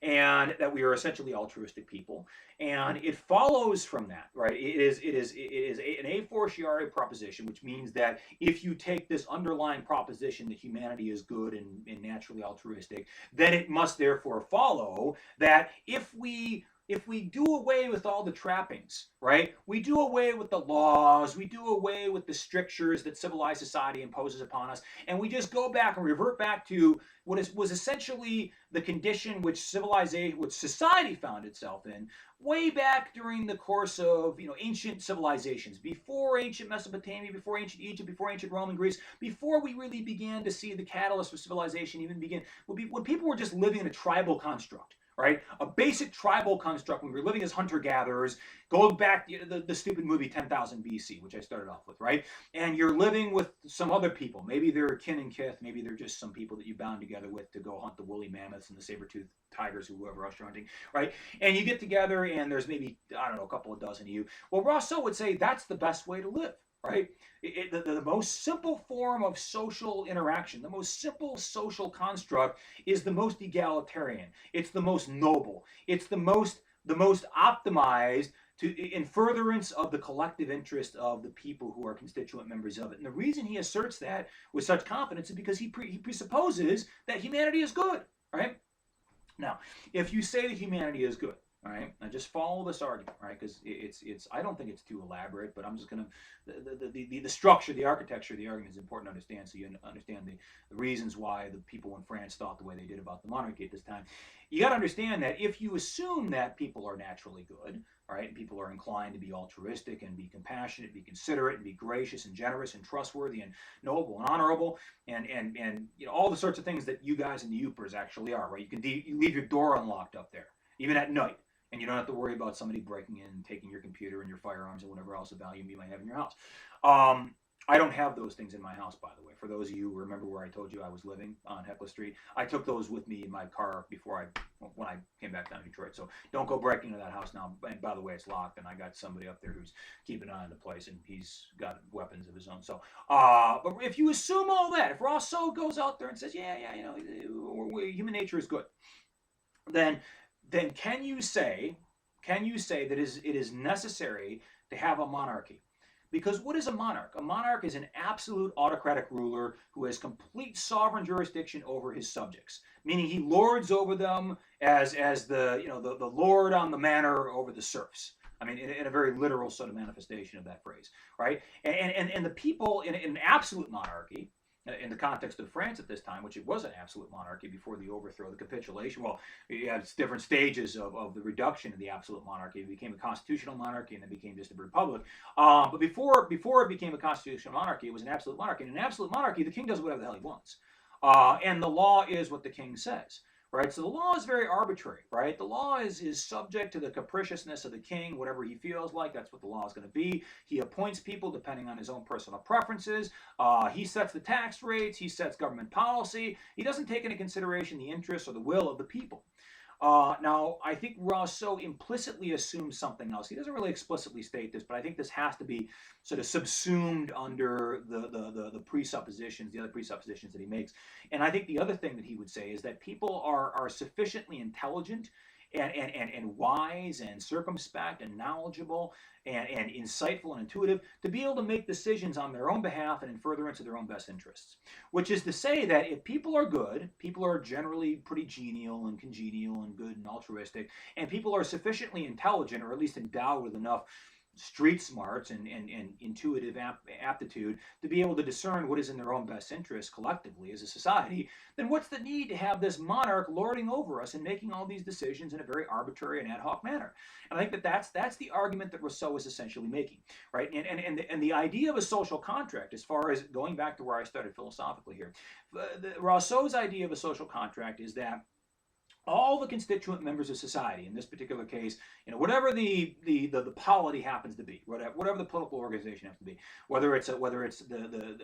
and that we are essentially altruistic people, and it follows from that, right? It is an a fortiori proposition, which means that if you take this underlying proposition that humanity is good and naturally altruistic, then it must therefore follow that if we do away with all the trappings, right? We do away with the laws, we do away with the strictures that civilized society imposes upon us, and we just go back and revert back to was essentially the condition which civilization, which society found itself in way back during the course of ancient civilizations, before ancient Mesopotamia, before ancient Egypt, before ancient Rome and Greece, before we really began to see the catalyst for civilization even begin, when people were just living in a tribal construct, right? A basic tribal construct when we were living as hunter-gatherers, going back to the stupid movie 10,000 BC, which I started off with, right? And you're living with some other people. Maybe they're kin and kith. Maybe they're just some people that you bound together with to go hunt the woolly mammoths and the saber-toothed tigers, whoever else you're hunting, right? And you get together and there's maybe, I don't know, a couple of dozen of you. Well, Rousseau would say that's the best way to live, right? The most simple form of social interaction, the most simple social construct is the most egalitarian. It's the most noble. It's the most optimized in furtherance of the collective interest of the people who are constituent members of it. And the reason he asserts that with such confidence is because he presupposes that humanity is good, right? Now, if you say that humanity is good, all right, now just follow this argument, right? Because it's I don't think it's too elaborate, but I'm just gonna the structure, the architecture of the argument is important to understand, so you understand the reasons why the people in France thought the way they did about the monarchy at this time. You got to understand that if you assume that people are naturally good, right, and people are inclined to be altruistic and be compassionate, be considerate, and be gracious and generous and trustworthy and noble and honorable, and all the sorts of things that you guys in the Upers actually are, right? You leave your door unlocked up there, even at night, and you don't have to worry about somebody breaking in and taking your computer and your firearms and whatever else of value you might have in your house. I don't have those things in my house, by the way. For those of you who remember where I told you I was living on Hecla Street, I took those with me in my car when I came back down to Detroit. So don't go breaking into that house now. And by the way, it's locked, and I got somebody up there who's keeping an eye on the place, and he's got weapons of his own. So, but if you assume all that, if Rousseau goes out there and says, yeah, human nature is good, then can you say that it is necessary to have a monarchy? Because what is a monarch? A monarch is an absolute autocratic ruler who has complete sovereign jurisdiction over his subjects, meaning he lords over them as the lord on the manor over the serfs. I mean, in a very literal sort of manifestation of that phrase, right? And the people in an absolute monarchy, in the context of France at this time, which it was an absolute monarchy before the overthrow, the capitulation. Well, you had different stages of the reduction of the absolute monarchy. It became a constitutional monarchy, and then became just a republic. But before it became a constitutional monarchy, it was an absolute monarchy. In an absolute monarchy, the king does whatever the hell he wants, and the law is what the king says. Right, so the law is very arbitrary. Right, the law is subject to the capriciousness of the king. Whatever he feels like, that's what the law is going to be. He appoints people depending on his own personal preferences. He sets the tax rates. He sets government policy. He doesn't take into consideration the interests or the will of the people. Now, I think Rousseau implicitly assumes something else. He doesn't really explicitly state this, but I think this has to be sort of subsumed under the presuppositions, the other presuppositions that he makes. And I think the other thing that he would say is that people are sufficiently intelligent and wise and circumspect and knowledgeable and insightful and intuitive to be able to make decisions on their own behalf and in furtherance of their own best interests. Which is to say that if people are good, people are generally pretty genial and congenial and good and altruistic, and people are sufficiently intelligent or at least endowed with enough street smarts and intuitive aptitude to be able to discern what is in their own best interest collectively as a society, then what's the need to have this monarch lording over us and making all these decisions in a very arbitrary and ad hoc manner? And I think that that's the argument that Rousseau is essentially making, right? And the idea of a social contract, as far as going back to where I started philosophically here, Rousseau's idea of a social contract is that all the constituent members of society, in this particular case, whatever the polity happens to be, whatever the political organization happens to be, whether it's the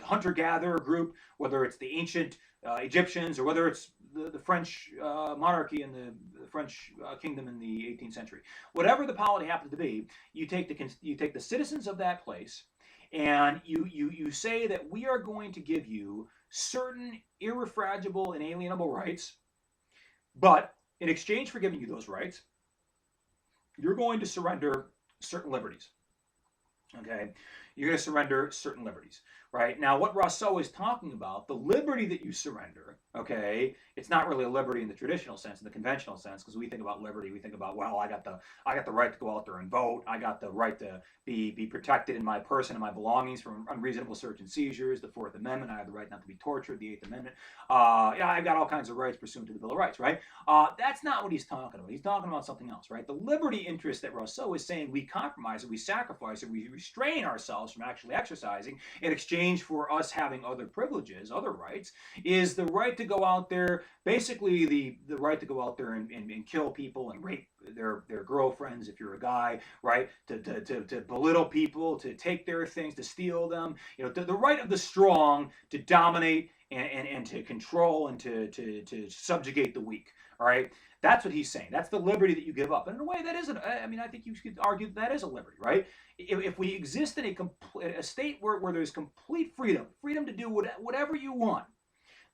hunter gatherer group, whether it's the ancient Egyptians, or whether it's the French monarchy and the French kingdom in the 18th century, whatever the polity happens to be, you take the citizens of that place, and you say that we are going to give you certain irrefragable, inalienable rights, but in exchange for giving you those rights, you're going to surrender certain liberties. Okay? You're going to surrender certain liberties, right? Now, what Rousseau is talking about, the liberty that you surrender, okay, it's not really a liberty in the traditional sense, in the conventional sense, because we think about liberty, we think about, well, I got the right to go out there and vote. I got the right to be protected in my person and my belongings from unreasonable search and seizures. The Fourth Amendment, I have the right not to be tortured. The Eighth Amendment, yeah, I've got all kinds of rights pursuant to the Bill of Rights, right? That's not what he's talking about. He's talking about something else, right? The liberty interest that Rousseau is saying we compromise and we sacrifice and we restrain ourselves from actually exercising in exchange for us having other privileges, other rights, is the right to go out there, basically the right to go out there and kill people and rape their girlfriends if you're a guy, right? To belittle people, to take their things, to steal them. The right of the strong to dominate and to control and to subjugate the weak. All right, that's what he's saying. That's the liberty that you give up. And in a way, that isn't. I mean, I think you could argue that is a liberty, right? If we exist in a state where there's complete freedom to do whatever you want.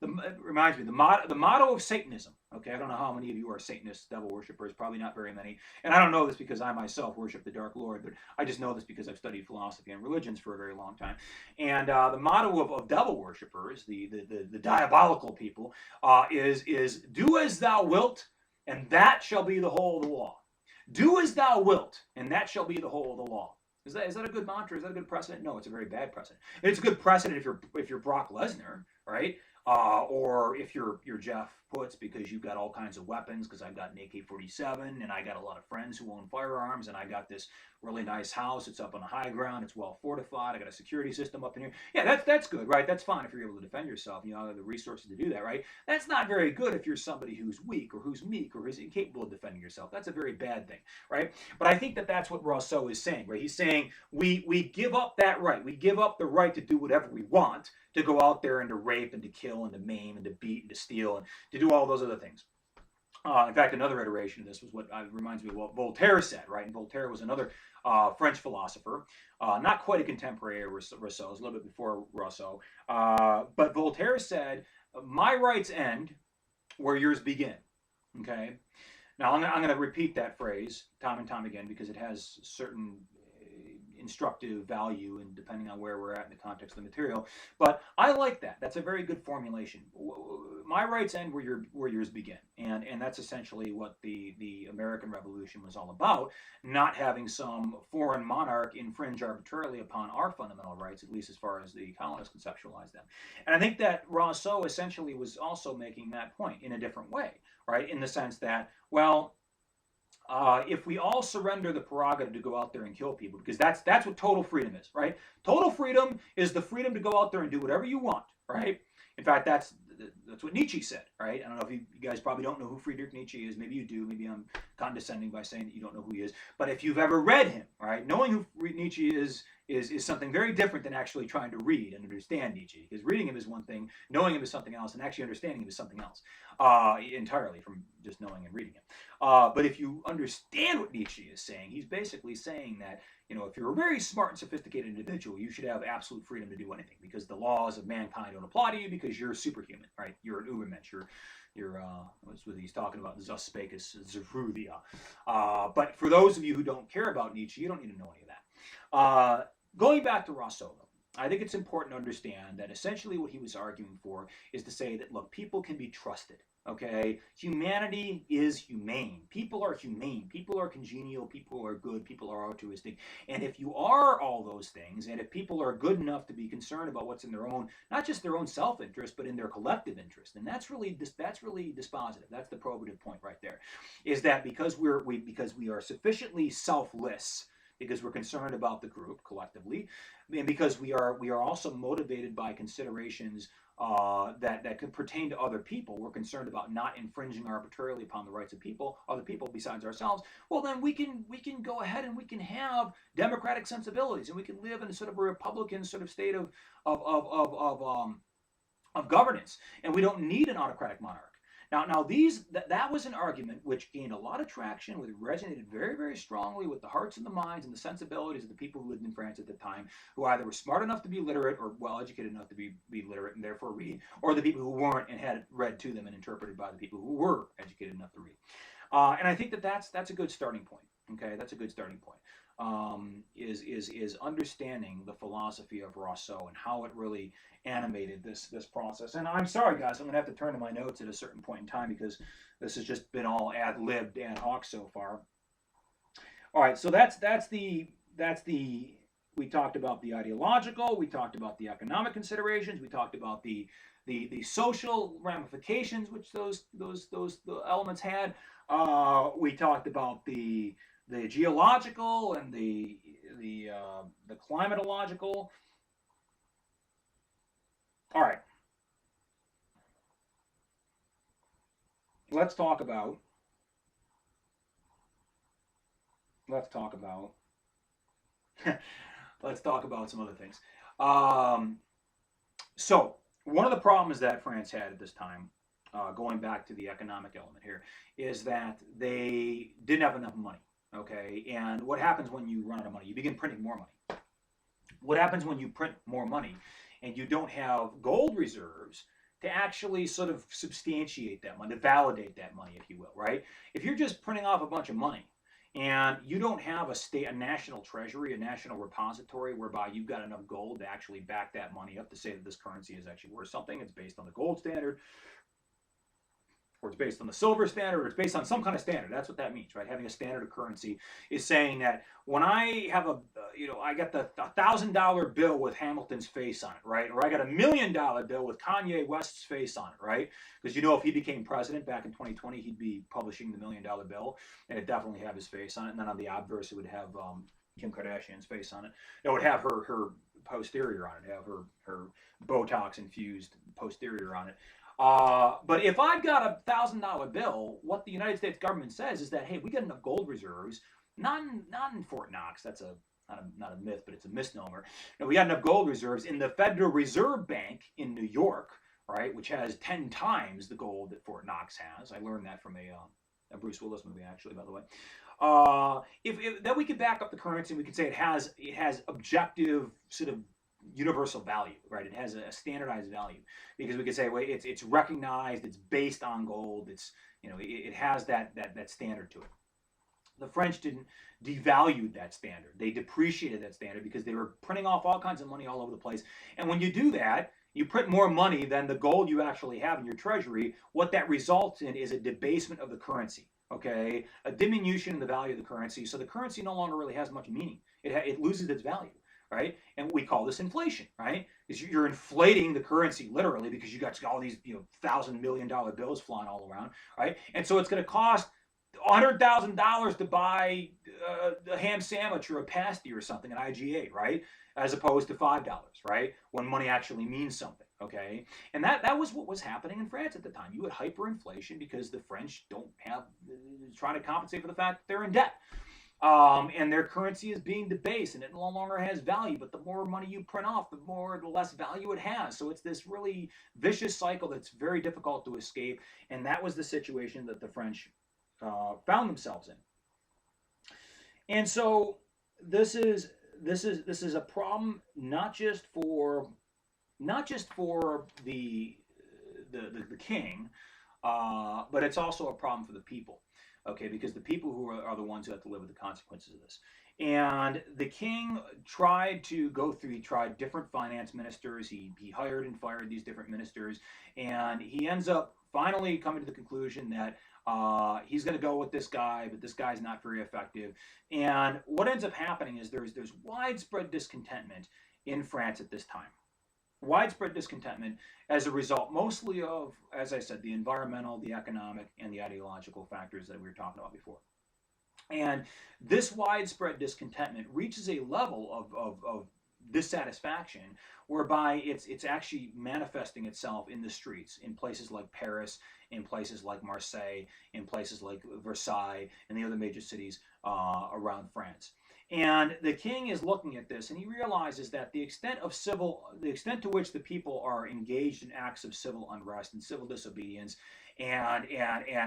It reminds me, the motto of Satanism. Okay, I don't know how many of you are Satanist devil worshippers, probably not very many. And I don't know this because I myself worship the Dark Lord, but I just know this because I've studied philosophy and religions for a very long time. And the motto of devil worshippers, the diabolical people, is do as thou wilt, and that shall be the whole of the law. Do as thou wilt, and that shall be the whole of the law. Is that a good mantra? Is that a good precedent? No, it's a very bad precedent. It's a good precedent if you're Brock Lesnar, right? Or if you're Jeff Putz, because you've got all kinds of weapons, because I've got an AK-47 and I got a lot of friends who own firearms, and I got this really nice house. It's up on a high ground. It's well fortified. I got a security system up in here. Yeah, that's good, right? That's fine if you're able to defend yourself. You have the resources to do that, right? That's not very good if you're somebody who's weak or who's meek or who's incapable of defending yourself. That's a very bad thing, right? But I think that's what Rousseau is saying, right? He's saying we give up that right. We give up the right to do whatever we want, to go out there and to rape and to kill and to maim and to beat and to steal and to do all those other things. In fact, another iteration of this was what reminds me of what Voltaire said, right? And Voltaire was another French philosopher, not quite a contemporary of Rousseau, a little bit before Rousseau. But Voltaire said, my rights end where yours begin. Okay? Now, I'm going to repeat that phrase time and time again because it has certain instructive value and depending on where we're at in the context of the material. But I like that. That's a very good formulation. My rights end where yours begin. And that's essentially what the American Revolution was all about, not having some foreign monarch infringe arbitrarily upon our fundamental rights, at least as far as the colonists conceptualized them. And I think that Rousseau essentially was also making that point in a different way, right? In the sense that, well, if we all surrender the prerogative to go out there and kill people, because that's what total freedom is, right? Total freedom is the freedom to go out there and do whatever you want, right? In fact, that's what Nietzsche said, right? I don't know if you guys probably don't know who Friedrich Nietzsche is. Maybe you do. Maybe I'm condescending by saying that you don't know who he is. But if you've ever read him, right, knowing who Nietzsche is something very different than actually trying to read and understand Nietzsche. Because reading him is one thing, knowing him is something else, and actually understanding him is something else entirely from just knowing and reading him. But if you understand what Nietzsche is saying, he's basically saying that, if you're a very smart and sophisticated individual, you should have absolute freedom to do anything because the laws of mankind don't apply to you because you're superhuman, right? You're an Ubermensch. What's what he's talking about, Zus Spacus Zeruthia. But for those of you who don't care about Nietzsche, you don't need to know any of that. Going back to Rousseau, though, I think it's important to understand that essentially what he was arguing for is to say that, look, people can be trusted. Okay, humanity is humane. People are humane. People are congenial. People are good. People are altruistic. And if you are all those things, and if people are good enough to be concerned about what's in their own, not just their own self-interest, but in their collective interest, and that's really dispositive. That's the probative point right there, is that because we are sufficiently selfless, because we're concerned about the group collectively, and because we are also motivated by considerations that could pertain to other people. We're concerned about not infringing arbitrarily upon the rights of other people besides ourselves. Well, then we can go ahead and we can have democratic sensibilities, and we can live in a sort of a republican sort of state of governance, and we don't need an autocratic monarch. Now that was an argument which gained a lot of traction, which resonated very, very strongly with the hearts and the minds and the sensibilities of the people who lived in France at the time, who either were smart enough to be literate or well educated enough to be literate and therefore read, or the people who weren't and had it read to them and interpreted by the people who were educated enough to read. And I think that's a good starting point. Okay, that's a good starting point. Is understanding the philosophy of Rousseau and how it really animated this process. And I'm sorry, guys, I'm gonna have to turn to my notes at a certain point in time because this has just been all ad libbed, ad hoc so far. All right, so that's the we talked about the ideological, we talked about the economic considerations, we talked about the social ramifications which those the elements had. We talked about the geological and the climatological. All right, let's talk about let's talk about let's talk about some other things. Um, so one of the problems that France had at this time, going back to the economic element here, is that they didn't have enough money. Okay, and what happens when you run out of money? You begin printing more money. What happens when you print more money and you don't have gold reserves to actually sort of substantiate that money, to validate that money, if you will, right? If you're just printing off a bunch of money and you don't have a national treasury, a national repository whereby you've got enough gold to actually back that money up to say that this currency is actually worth something, it's based on the gold standard, or it's based on the silver standard, or it's based on some kind of standard. That's what that means, right? Having a standard of currency is saying that when I have I got the $1,000 bill with Hamilton's face on it, right? Or I got $1 million bill with Kanye West's face on it, right? Because if he became president back in 2020, he'd be publishing the $1 million bill, and it definitely have his face on it. And then on the obverse, it would have Kim Kardashian's face on it. It would have her posterior on it, have her Botox infused posterior on it. But if I've got $1,000 bill, what the United States government says is that, hey, we got enough gold reserves, not in Fort Knox. That's not a myth, but it's a misnomer. No, we got enough gold reserves in the Federal Reserve Bank in New York, right, which has 10 times the gold that Fort Knox has. I learned that from a Bruce Willis movie, actually, by the way. If then we could back up the currency and we could say it has objective sort of universal value, right? It has a standardized value because we could say, well, it's recognized, it's based on gold, it has that standard to it. The French didn't devalue that standard; they depreciated that standard because they were printing off all kinds of money all over the place. And when you do that, you print more money than the gold you actually have in your treasury. What that results in is a debasement of the currency. Okay, a diminution in the value of the currency, so the currency no longer really has much meaning. It loses its value, right? And we call this inflation, right? Because you're inflating the currency literally because you got all these $1,000 million bills flying all around, right? And so it's going to cost $100,000 to buy a ham sandwich or a pasty or something at IGA, right? As opposed to $5, right? When money actually means something, okay? And that was what was happening in France at the time. You had hyperinflation because the French don't have trying to compensate for the fact that they're in debt. And their currency is being debased and it no longer has value. But the more money you print off, the less value it has. So it's this really vicious cycle that's very difficult to escape. And that was the situation that the French found themselves in. And so this is this is a problem not just for the king, but it's also a problem for the people. Okay, because the people who are the ones who have to live with the consequences of this. And the king tried to go through, he tried different finance ministers. He hired and fired these different ministers. And he ends up finally coming to the conclusion that he's going to go with this guy, but this guy's not very effective. And what ends up happening is there's widespread discontentment in France at this time. Widespread discontentment as a result mostly of, as I said, the environmental, the economic, and the ideological factors that we were talking about before. And this widespread discontentment reaches a level of dissatisfaction whereby it's actually manifesting itself in the streets in places like Paris, in places like Marseille, in places like Versailles, and the other major cities around France. And the king is looking at this, and he realizes that the extent to which the people are engaged in acts of civil unrest and civil disobedience, and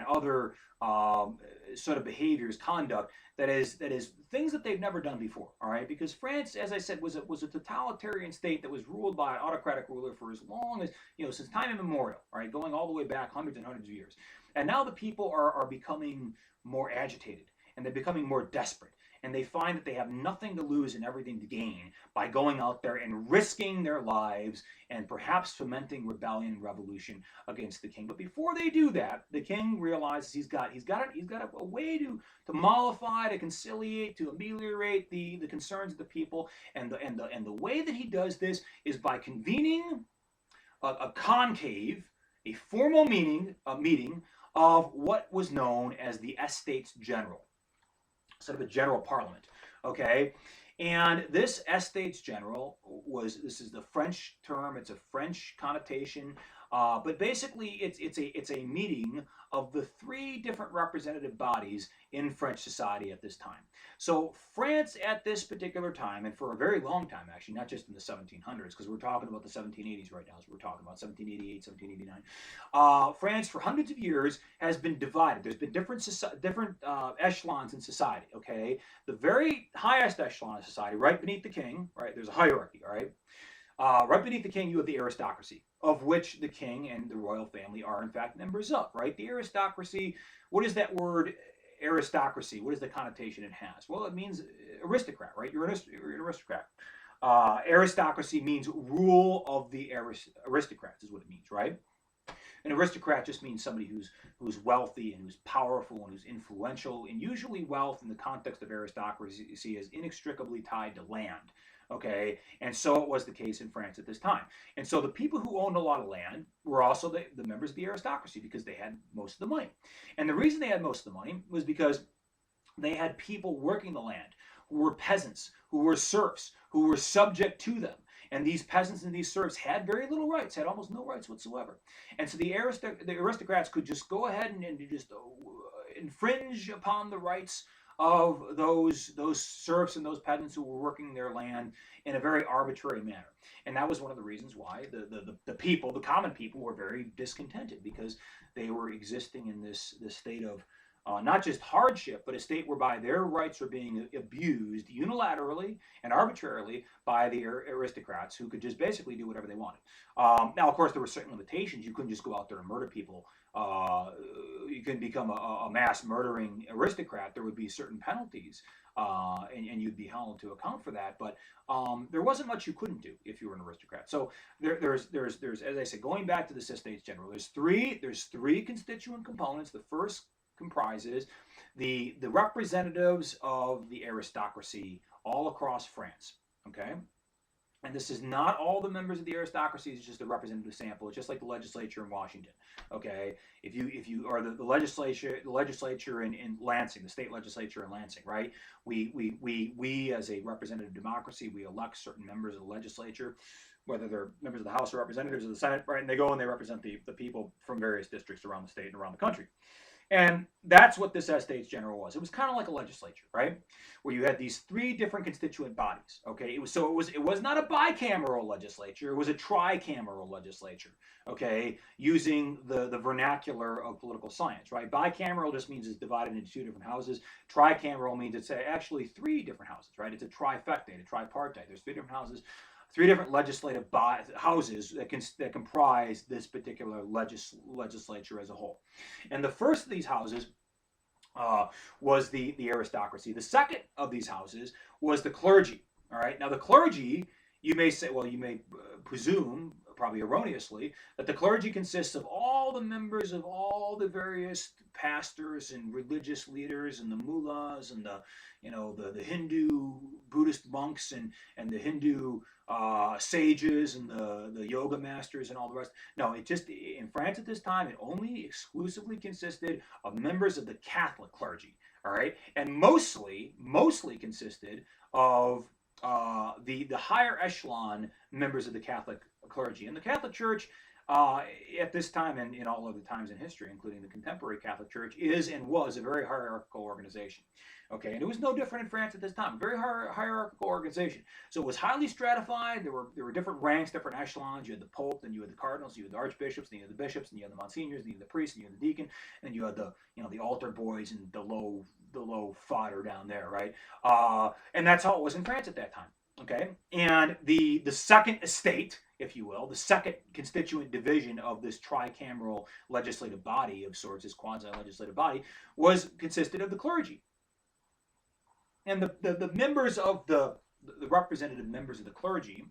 other sort of behaviors, conduct that is things that they've never done before. All right, because France, as I said, was a totalitarian state that was ruled by an autocratic ruler for as long as since time immemorial. All right, going all the way back hundreds and hundreds of years, and now the people are becoming more agitated and they're becoming more desperate. And they find that they have nothing to lose and everything to gain by going out there and risking their lives and perhaps fomenting rebellion and revolution against the king. But before they do that, the king realizes he's got a way to mollify, to conciliate, to ameliorate the concerns of the people, and the way that he does this is by convening a conclave, a formal meeting of what was known as the Estates General, sort of a general parliament. Okay, and this Estates General this is the French term. It's a French connotation, but basically it's a meeting of the three different representative bodies in French society at this time. So France at this particular time, and for a very long time actually, not just in the 1700s, because we're talking about the 1780s right now, so we're talking about 1788, 1789. France for hundreds of years has been divided. There's been different echelons in society. Okay, the very highest echelon of society, right beneath the king, right? There's a hierarchy. All right, right beneath the king, you have the aristocracy, of which the king and the royal family are, in fact, members of, right? The aristocracy, what is that word aristocracy? What is the connotation it has? Well, it means aristocrat, right? You're an aristocrat. Aristocracy means rule of the aristocrats, is what it means, right? An aristocrat just means somebody who's wealthy and who's powerful and who's influential. And usually, wealth in the context of aristocracy is inextricably tied to land. Okay, and so it was the case in France at this time. And so the people who owned a lot of land were also the members of the aristocracy because they had most of the money. And the reason they had most of the money was because they had people working the land who were peasants, who were serfs, who were subject to them. And these peasants and these serfs had very little rights, had almost no rights whatsoever. And so the aristocrats could just go ahead and just infringe upon the rights of those serfs and those peasants who were working their land in a very arbitrary manner. And that was one of the reasons why the people, the common people, were very discontented, because they were existing in this state of not just hardship, but a state whereby their rights are being abused unilaterally and arbitrarily by the aristocrats, who could just basically do whatever they wanted. Now, of course, there were certain limitations. You couldn't just go out there and murder people. You couldn't become a mass murdering aristocrat. There would be certain penalties, and you'd be held to account for that. But there wasn't much you couldn't do if you were an aristocrat. So there's as I said, going back to the Estates General, there's three constituent components. The first comprises the representatives of the aristocracy all across France. Okay, and this is not all the members of the aristocracy. It's just a representative sample. It's just like the legislature in Washington. Okay, if you are the legislature in Lansing, the state legislature in Lansing, right? We as a representative democracy, we elect certain members of the legislature, whether they're members of the House or representatives of the Senate, right? And they go and they represent the people from various districts around the state and around the country. And that's what this Estates General was. It was kind of like a legislature, right? Where you had these three different constituent bodies. Okay, it was not a bicameral legislature. It was a tricameral legislature. Okay, using the vernacular of political science, right? Bicameral just means it's divided into two different houses. Tricameral means it's actually three different houses, right? It's a trifecta, a tripartite. There's three different houses, three different legislative houses that comprise this particular legislature as a whole. And the first of these houses uh, was the aristocracy. The second of these houses was the clergy. All right. Now the clergy, you may say, well, you may presume, probably erroneously, that the clergy consists of all the members of all the various pastors and religious leaders and the mullahs and the Hindu Buddhist monks and the Hindu sages and the yoga masters and all the rest. No, it just in France at this time it only exclusively consisted of members of the Catholic clergy. All right, and mostly consisted of the higher echelon members of the Catholic clergy. And the Catholic Church, at this time and in all other times in history, including the contemporary Catholic Church, is and was a very hierarchical organization. Okay, and it was no different in France at this time. Very hierarchical organization. So it was highly stratified. There were different ranks, different echelons. You had the Pope, then you had the cardinals, you had the archbishops, then you had the bishops, then you had the monsignors, then you had the priests, then you had the deacon, and then you had the altar boys and the low fodder down there, right? And that's how it was in France at that time. Okay, and the second estate, if you will, the second constituent division of this tricameral legislative body of sorts, this quasi-legislative body, consisted of the clergy. And the members of the representative members of the clergy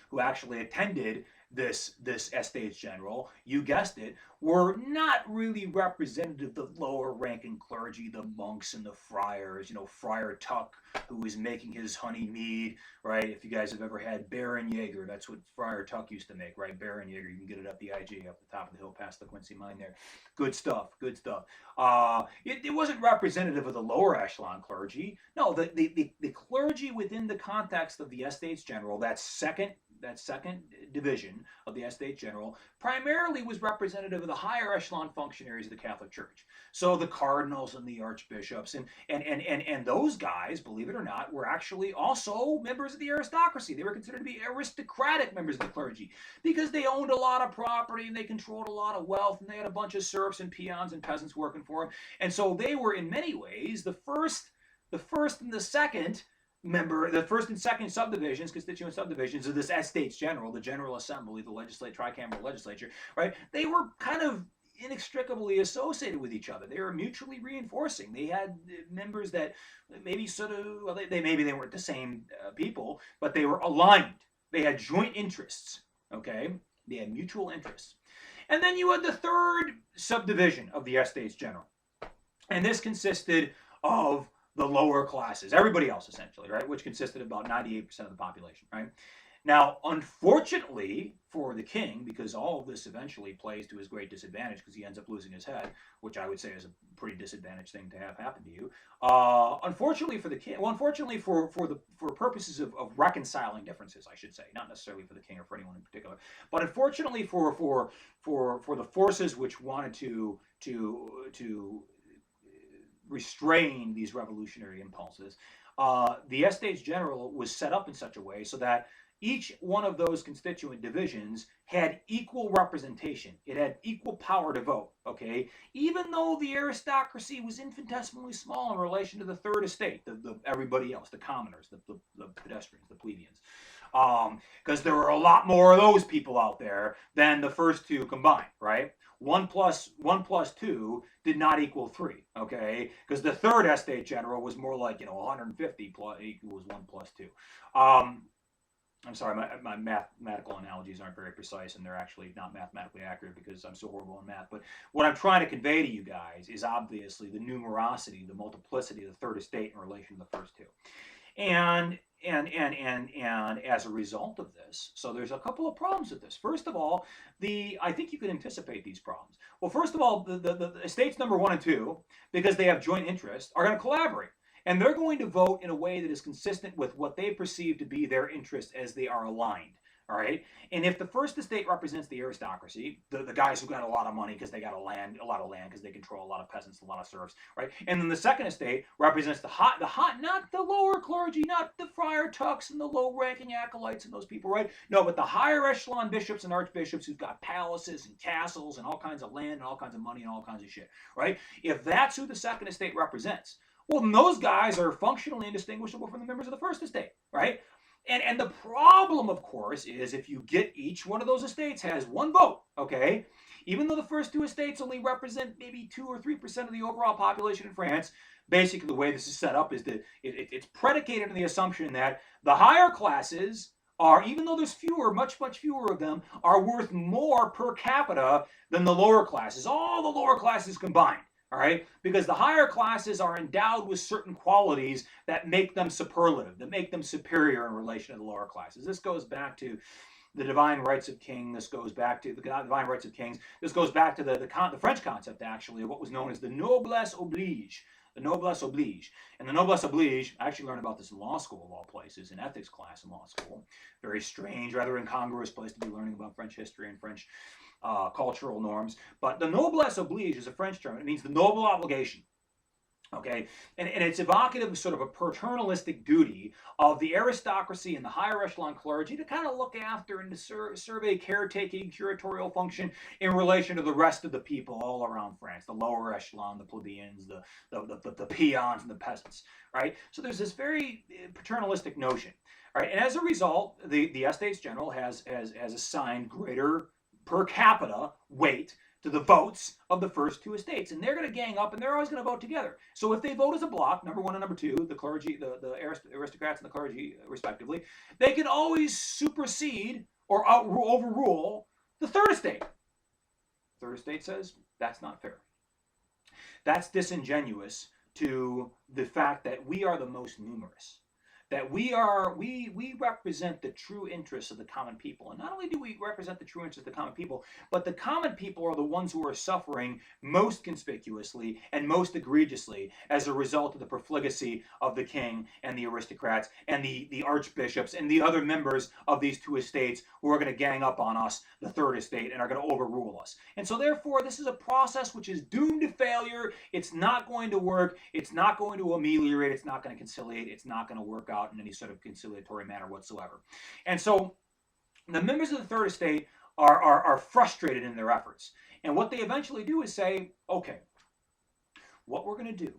who actually attended this Estates General, you guessed it, were not really representative of the lower ranking clergy, the monks and the friars. Friar Tuck, who was making his honey mead, right? If you guys have ever had Baron Jaeger, that's what Friar Tuck used to make, right? Baron Jaeger, you can get it up the IG, up the top of the hill past the Quincy mine there. Good stuff, good stuff. It wasn't representative of the lower echelon clergy. No, the clergy within the context of the Estates General, that second division of the Estates General, primarily was representative of the higher echelon functionaries of the Catholic Church. So the cardinals and the archbishops and those guys, believe it or not, were actually also members of the aristocracy. They were considered to be aristocratic members of the clergy because they owned a lot of property and they controlled a lot of wealth and they had a bunch of serfs and peons and peasants working for them. And so they were in many ways the first and the second the first and second subdivisions, constituent subdivisions of this Estates General, the General Assembly, the tricameral legislature, right? They were kind of inextricably associated with each other. They were mutually reinforcing. They had members that maybe maybe they weren't the same people, but they were aligned. They had joint interests. Okay, they had mutual interests. And then you had the third subdivision of the Estates General, and this consisted of the lower classes, everybody else essentially, right, which consisted of about 98% of the population, right? Now, unfortunately for the king, because all of this eventually plays to his great disadvantage because he ends up losing his head, which I would say is a pretty disadvantaged thing to have happen to you. Unfortunately for the king, well, unfortunately for purposes of reconciling differences, I should say, not necessarily for the king or for anyone in particular, but unfortunately for the forces which wanted to restrain these revolutionary impulses, the Estates General was set up in such a way so that each one of those constituent divisions had equal representation. It had equal power to vote, okay? Even though the aristocracy was infinitesimally small in relation to the third estate, everybody else, the commoners, the pedestrians, the plebeians. Because there were a lot more of those people out there than the first two combined, right? 1 plus 2 did not equal 3, okay? Because the third Estate General was more like 150 plus equals 1 plus 2. I'm sorry, my mathematical analogies aren't very precise, and they're actually not mathematically accurate because I'm so horrible in math. But what I'm trying to convey to you guys is obviously the numerosity, the multiplicity of the third estate in relation to the first two. And as a result of this, so there's a couple of problems with this. First of all, I think you can anticipate these problems. Well, first of all, the estates number 1 and 2, because they have joint interests, are going to collaborate. And they're going to vote in a way that is consistent with what they perceive to be their interests as they are aligned. All right. And if the first estate represents the aristocracy, the guys who got a lot of money because they got a lot of land because they control a lot of peasants, a lot of serfs, right? And then the second estate represents the hot, not the lower clergy, not the friar tucks and the low-ranking acolytes and those people, right? No, but the higher echelon bishops and archbishops who've got palaces and castles and all kinds of land and all kinds of money and all kinds of shit, right? If that's who the second estate represents, well, then those guys are functionally indistinguishable from the members of the first estate, right? And the problem, of course, is if you get each one of those estates has one vote, okay? Even though the first two estates only represent maybe 2 or 3% of the overall population in France, basically the way this is set up is that it's predicated on the assumption that the higher classes are, even though there's fewer, much, much fewer of them, are worth more per capita than the lower classes, all the lower classes combined. All right, because the higher classes are endowed with certain qualities that make them superlative, that make them superior in relation to the lower classes. This goes back to the divine rights of king. This goes back to the divine rights of kings. This goes back to the French concept, actually, of what was known as the noblesse oblige. The noblesse oblige. And the noblesse oblige, I actually learned about this in law school, of all places, in ethics class in law school. Very strange, rather incongruous place to be learning about French history and French cultural norms. But the noblesse oblige is a French term. It means the noble obligation. Okay, and it's evocative of sort of a paternalistic duty of the aristocracy and the higher echelon clergy to kind of look after and to survey caretaking, curatorial function in relation to the rest of the people all around France, the lower echelon, the plebeians, the peons, and the peasants, right? So there's this very paternalistic notion, right? And as a result, the Estates General has assigned greater per capita weight to the votes of the first two estates, and they're going to gang up, and they're always going to vote together. So if they vote as a block, number one and number two, the clergy, the aristocrats and the clergy, respectively, they can always supersede or overrule the third estate. The third estate says that's not fair. That's disingenuous to the fact that we are the most numerous, that we represent the true interests of the common people. And not only do we represent the true interests of the common people, but the common people are the ones who are suffering most conspicuously and most egregiously as a result of the profligacy of the king and the aristocrats and the archbishops and the other members of these two estates who are going to gang up on us, the third estate, and are going to overrule us. And so therefore, this is a process which is doomed to failure. It's not going to work. It's not going to ameliorate. It's not going to conciliate. It's not going to work out in any sort of conciliatory manner whatsoever. And so the members of the third estate are frustrated in their efforts. And what they eventually do is say, okay, what we're going to do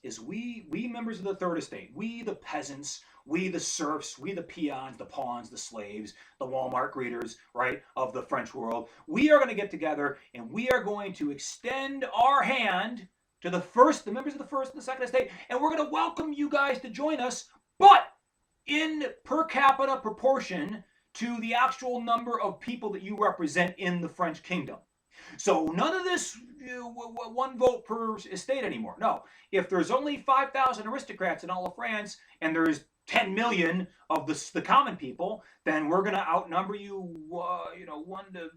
is we members of the third estate, we the peasants, we the serfs, we the peons, the pawns, the slaves, the Walmart greeters, right, of the French world, we are going to get together and we are going to extend our hand to the members of the first and the second estate, and we're going to welcome you guys to join us, but in per capita proportion to the actual number of people that you represent in the French kingdom. So none of this one vote per estate anymore. No, if there's only 5,000 aristocrats in all of France and there's 10 million of the common people, then we're going to outnumber you, 1 to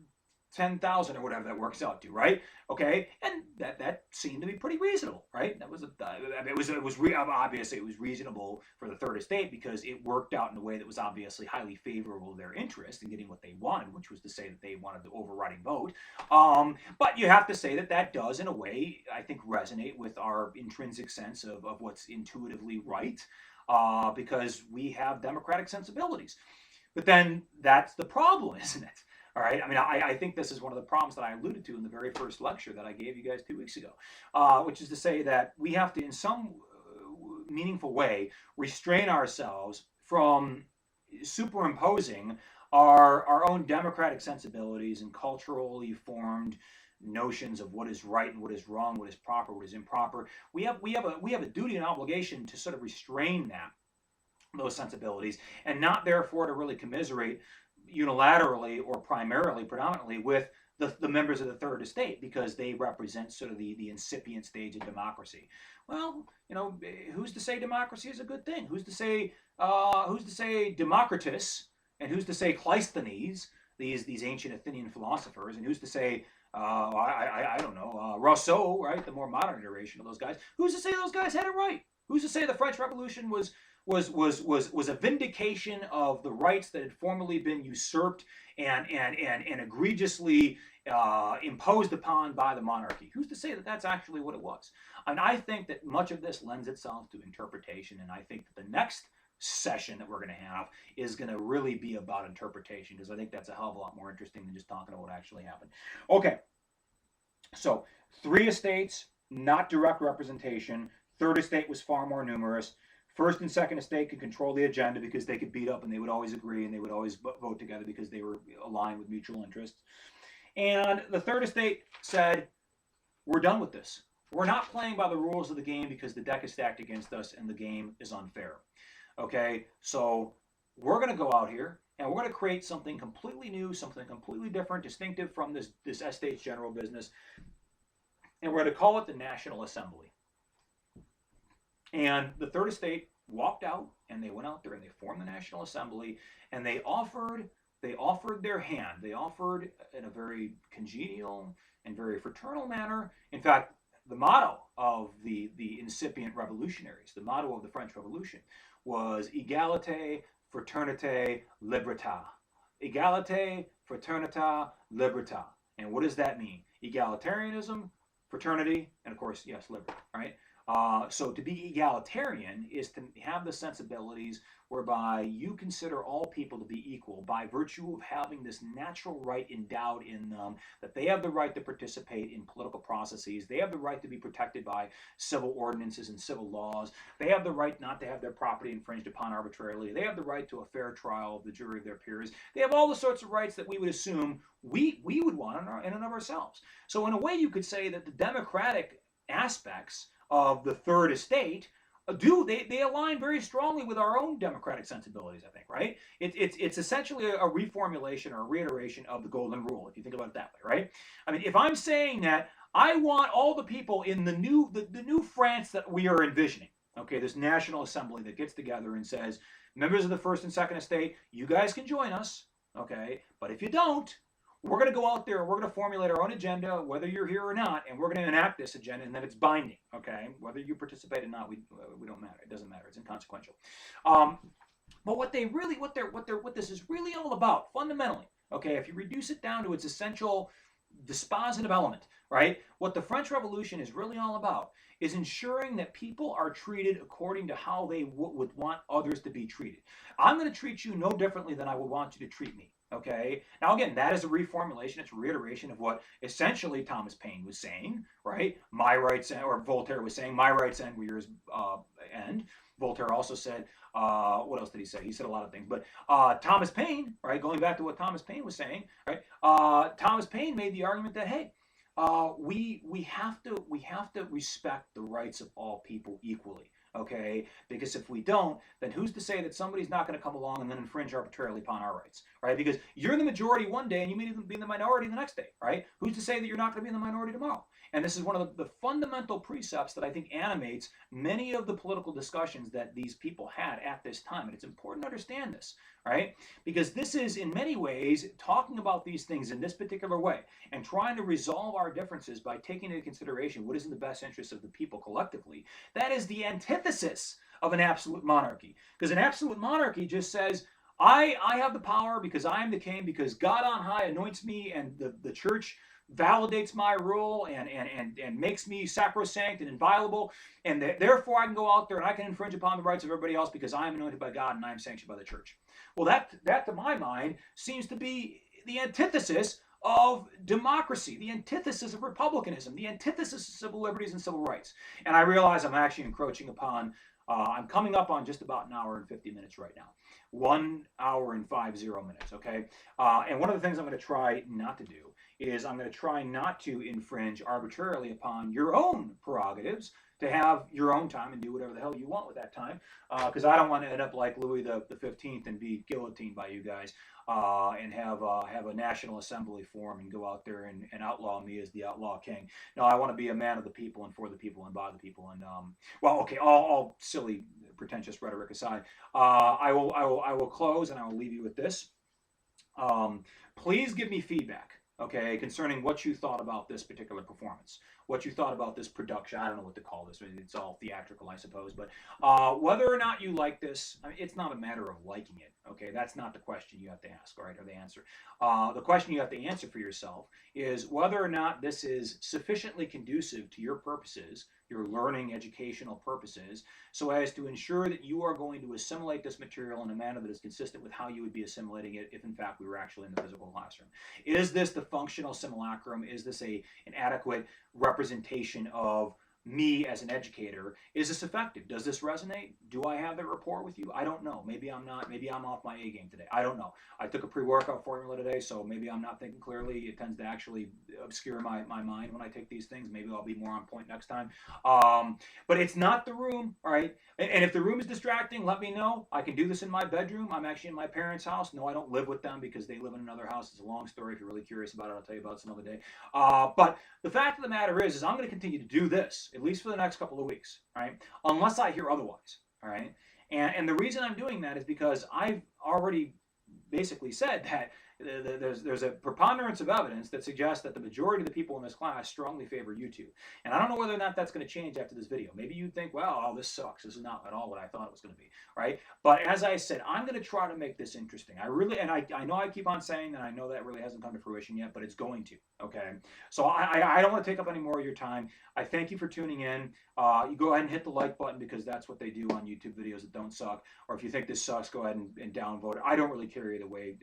10,000 or whatever that works out to, right? Okay, and that seemed to be pretty reasonable, right? That was obviously it was reasonable for the third estate because it worked out in a way that was obviously highly favorable to their interest in getting what they wanted, which was to say that they wanted the overriding vote. But you have to say that does, in a way, I think, resonate with our intrinsic sense of what's intuitively right, because we have democratic sensibilities. But then that's the problem, isn't it? All right. I mean, I think this is one of the problems that I alluded to in the very first lecture that I gave you guys 2 weeks ago, which is to say that we have to, in some meaningful way, restrain ourselves from superimposing our own democratic sensibilities and culturally formed notions of what is right and what is wrong, what is proper, what is improper. We have a duty and obligation to sort of restrain those sensibilities, and not therefore to really commiserate unilaterally or predominantly with the members of the third estate because they represent sort of the incipient stage of democracy. Well, who's to say democracy is a good thing? Who's to say Democritus, and who's to say Cleisthenes, these ancient Athenian philosophers, and who's to say I don't know, Rousseau, right, the more modern iteration of those guys? Who's to say those guys had it right? Who's to say the French Revolution was a vindication of the rights that had formerly been usurped and egregiously imposed upon by the monarchy? Who's to say that that's actually what it was? And I think that much of this lends itself to interpretation, and I think that the next session that we're going to have is going to really be about interpretation, because I think that's a hell of a lot more interesting than just talking about what actually happened. Okay, so 3 estates, not direct representation. Third estate was far more numerous. First and second estate could control the agenda because they could beat up and they would always agree and they would always vote together because they were aligned with mutual interests. And the third estate said, we're done with this. We're not playing by the rules of the game because the deck is stacked against us and the game is unfair. Okay, so we're going to go out here and we're going to create something completely new, something completely different, distinctive from this estate's general business, and we're going to call it the National Assembly. And the third estate walked out and they went out there and they formed the National Assembly and they offered their hand. They offered in a very congenial and very fraternal manner. In fact, the motto of the incipient revolutionaries, the motto of the French Revolution, was Égalité, Fraternité, Liberté. Égalité, Fraternité, Liberté. And what does that mean? Egalitarianism, fraternity, and of course, yes, liberty, right? So to be egalitarian is to have the sensibilities whereby you consider all people to be equal by virtue of having this natural right endowed in them, that they have the right to participate in political processes, they have the right to be protected by civil ordinances and civil laws, they have the right not to have their property infringed upon arbitrarily, they have the right to a fair trial of the jury of their peers, they have all the sorts of rights that we would assume we would want in and of ourselves. So in a way you could say that the democratic aspects of the third estate they align very strongly with our own democratic sensibilities, I think, right? It's essentially a reformulation or a reiteration of the golden rule, if you think about it that way, right? I mean, if I'm saying that I want all the people in the new France that we are envisioning, okay, this National Assembly that gets together and says, members of the first and second estate, you guys can join us, okay, but if you don't, we're going to go out there and we're going to formulate our own agenda, whether you're here or not, and we're going to enact this agenda, and then it's binding. Okay, whether you participate or not, we don't matter. It doesn't matter. It's inconsequential. But what this is really all about, fundamentally, okay, if you reduce it down to its essential dispositive element, right? What the French Revolution is really all about is ensuring that people are treated according to how they would want others to be treated. I'm going to treat you no differently than I would want you to treat me. Okay. Now, again, that is a reformulation. It's a reiteration of what essentially Thomas Paine was saying, right? My rights, or Voltaire was saying, my rights end where yours end. Voltaire also said, what else did he say? He said a lot of things. But Thomas Paine, right? Going back to what Thomas Paine was saying, right? Thomas Paine made the argument that, hey, we have to respect the rights of all people equally. Okay, because if we don't, then who's to say that somebody's not going to come along and then infringe arbitrarily upon our rights, right? Because you're in the majority one day and you may even be in the minority the next day, right? Who's to say that you're not going to be in the minority tomorrow? And this is one of the fundamental precepts that I think animates many of the political discussions that these people had at this time. And it's important to understand this, right? Because this is, in many ways, talking about these things in this particular way and trying to resolve our differences by taking into consideration what is in the best interest of the people collectively. That is the antithesis of an absolute monarchy. Because an absolute monarchy just says, I have the power because I am the king, because God on high anoints me and the church validates my rule and makes me sacrosanct and inviolable, and therefore I can go out there and I can infringe upon the rights of everybody else because I am anointed by God and I am sanctioned by the church. Well, that to my mind seems to be the antithesis of democracy, the antithesis of republicanism, the antithesis of civil liberties and civil rights. And I realize I'm actually encroaching upon, I'm coming up on just about an hour and 50 minutes right now. 1 hour and 50 minutes, okay? And one of the things I'm going to try not to do is I'm going to try not to infringe arbitrarily upon your own prerogatives to have your own time and do whatever the hell you want with that time, because I don't want to end up like Louis the 15th and be guillotined by you guys, and have a National Assembly form and go out there and outlaw me as the outlaw king. No, I want to be a man of the people and for the people and by the people. And well, okay, all silly pretentious rhetoric aside, I will close and I will leave you with this. Please give me feedback, okay, concerning what you thought about this particular performance, what you thought about this production. I don't know what to call this. It's all theatrical, I suppose. But whether or not you like this, I mean, it's not a matter of liking it, okay? That's not the question you have to ask, all right, or the answer. The question you have to answer for yourself is whether or not this is sufficiently conducive to your purposes, your learning, educational purposes, so as to ensure that you are going to assimilate this material in a manner that is consistent with how you would be assimilating it if, in fact, we were actually in the physical classroom. Is this the functional simulacrum? Is this an adequate representation of me as an educator. Is this effective? Does this resonate? Do I have the rapport with you? I don't know. Maybe I'm not. Maybe I'm off my A game today. I don't know. I took a pre-workout formula today, so maybe I'm not thinking clearly. It tends to actually obscure my mind when I take these things. Maybe I'll be more on point next time. But it's not the room, all right? And if the room is distracting, let me know. I can do this in my bedroom. I'm actually in my parents' house. No, I don't live with them because they live in another house. It's a long story. If you're really curious about it, I'll tell you about it some other day. But the fact of the matter is I'm going to continue to do this, at least for the next couple of weeks, right? Unless I hear otherwise, all right? And the reason I'm doing that is because I've already basically said that there's a preponderance of evidence that suggests that the majority of the people in this class strongly favor YouTube. And I don't know whether or not that's going to change after this video. Maybe you think, well, oh, this sucks. This is not at all what I thought it was going to be, right? But as I said, I'm going to try to make this interesting. I know I keep on saying that. I know that really hasn't come to fruition yet, but it's going to, okay? So I don't want to take up any more of your time. I thank you for tuning in. You go ahead and hit the like button because that's what they do on YouTube videos that don't suck. Or if you think this sucks, go ahead and downvote it. I don't really care either way,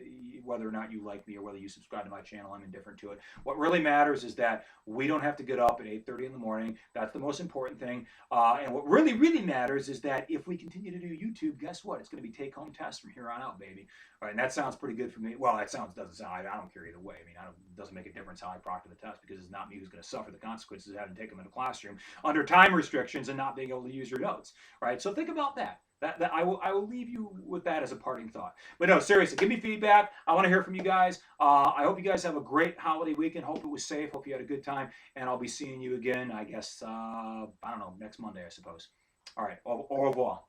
whether or not you like me or whether you subscribe to my channel. I'm indifferent to it. What really matters is that we don't have to get up at 8:30 in the morning. That's the most important thing. And what really, really matters is that if we continue to do YouTube, guess what? It's going to be take-home tests from here on out, baby. All right, and that sounds pretty good for me. Well, doesn't sound. I don't care either way. I mean, it doesn't make a difference how I proctor the test because it's not me who's going to suffer the consequences of having to take them in a classroom under time restrictions and not being able to use your notes. Right? So think about that. That I will leave you with that as a parting thought. But no, seriously, give me feedback. I want to hear from you guys. I hope you guys have a great holiday weekend. Hope it was safe. Hope you had a good time. And I'll be seeing you again, I guess, I don't know, next Monday, I suppose. All right. Au revoir.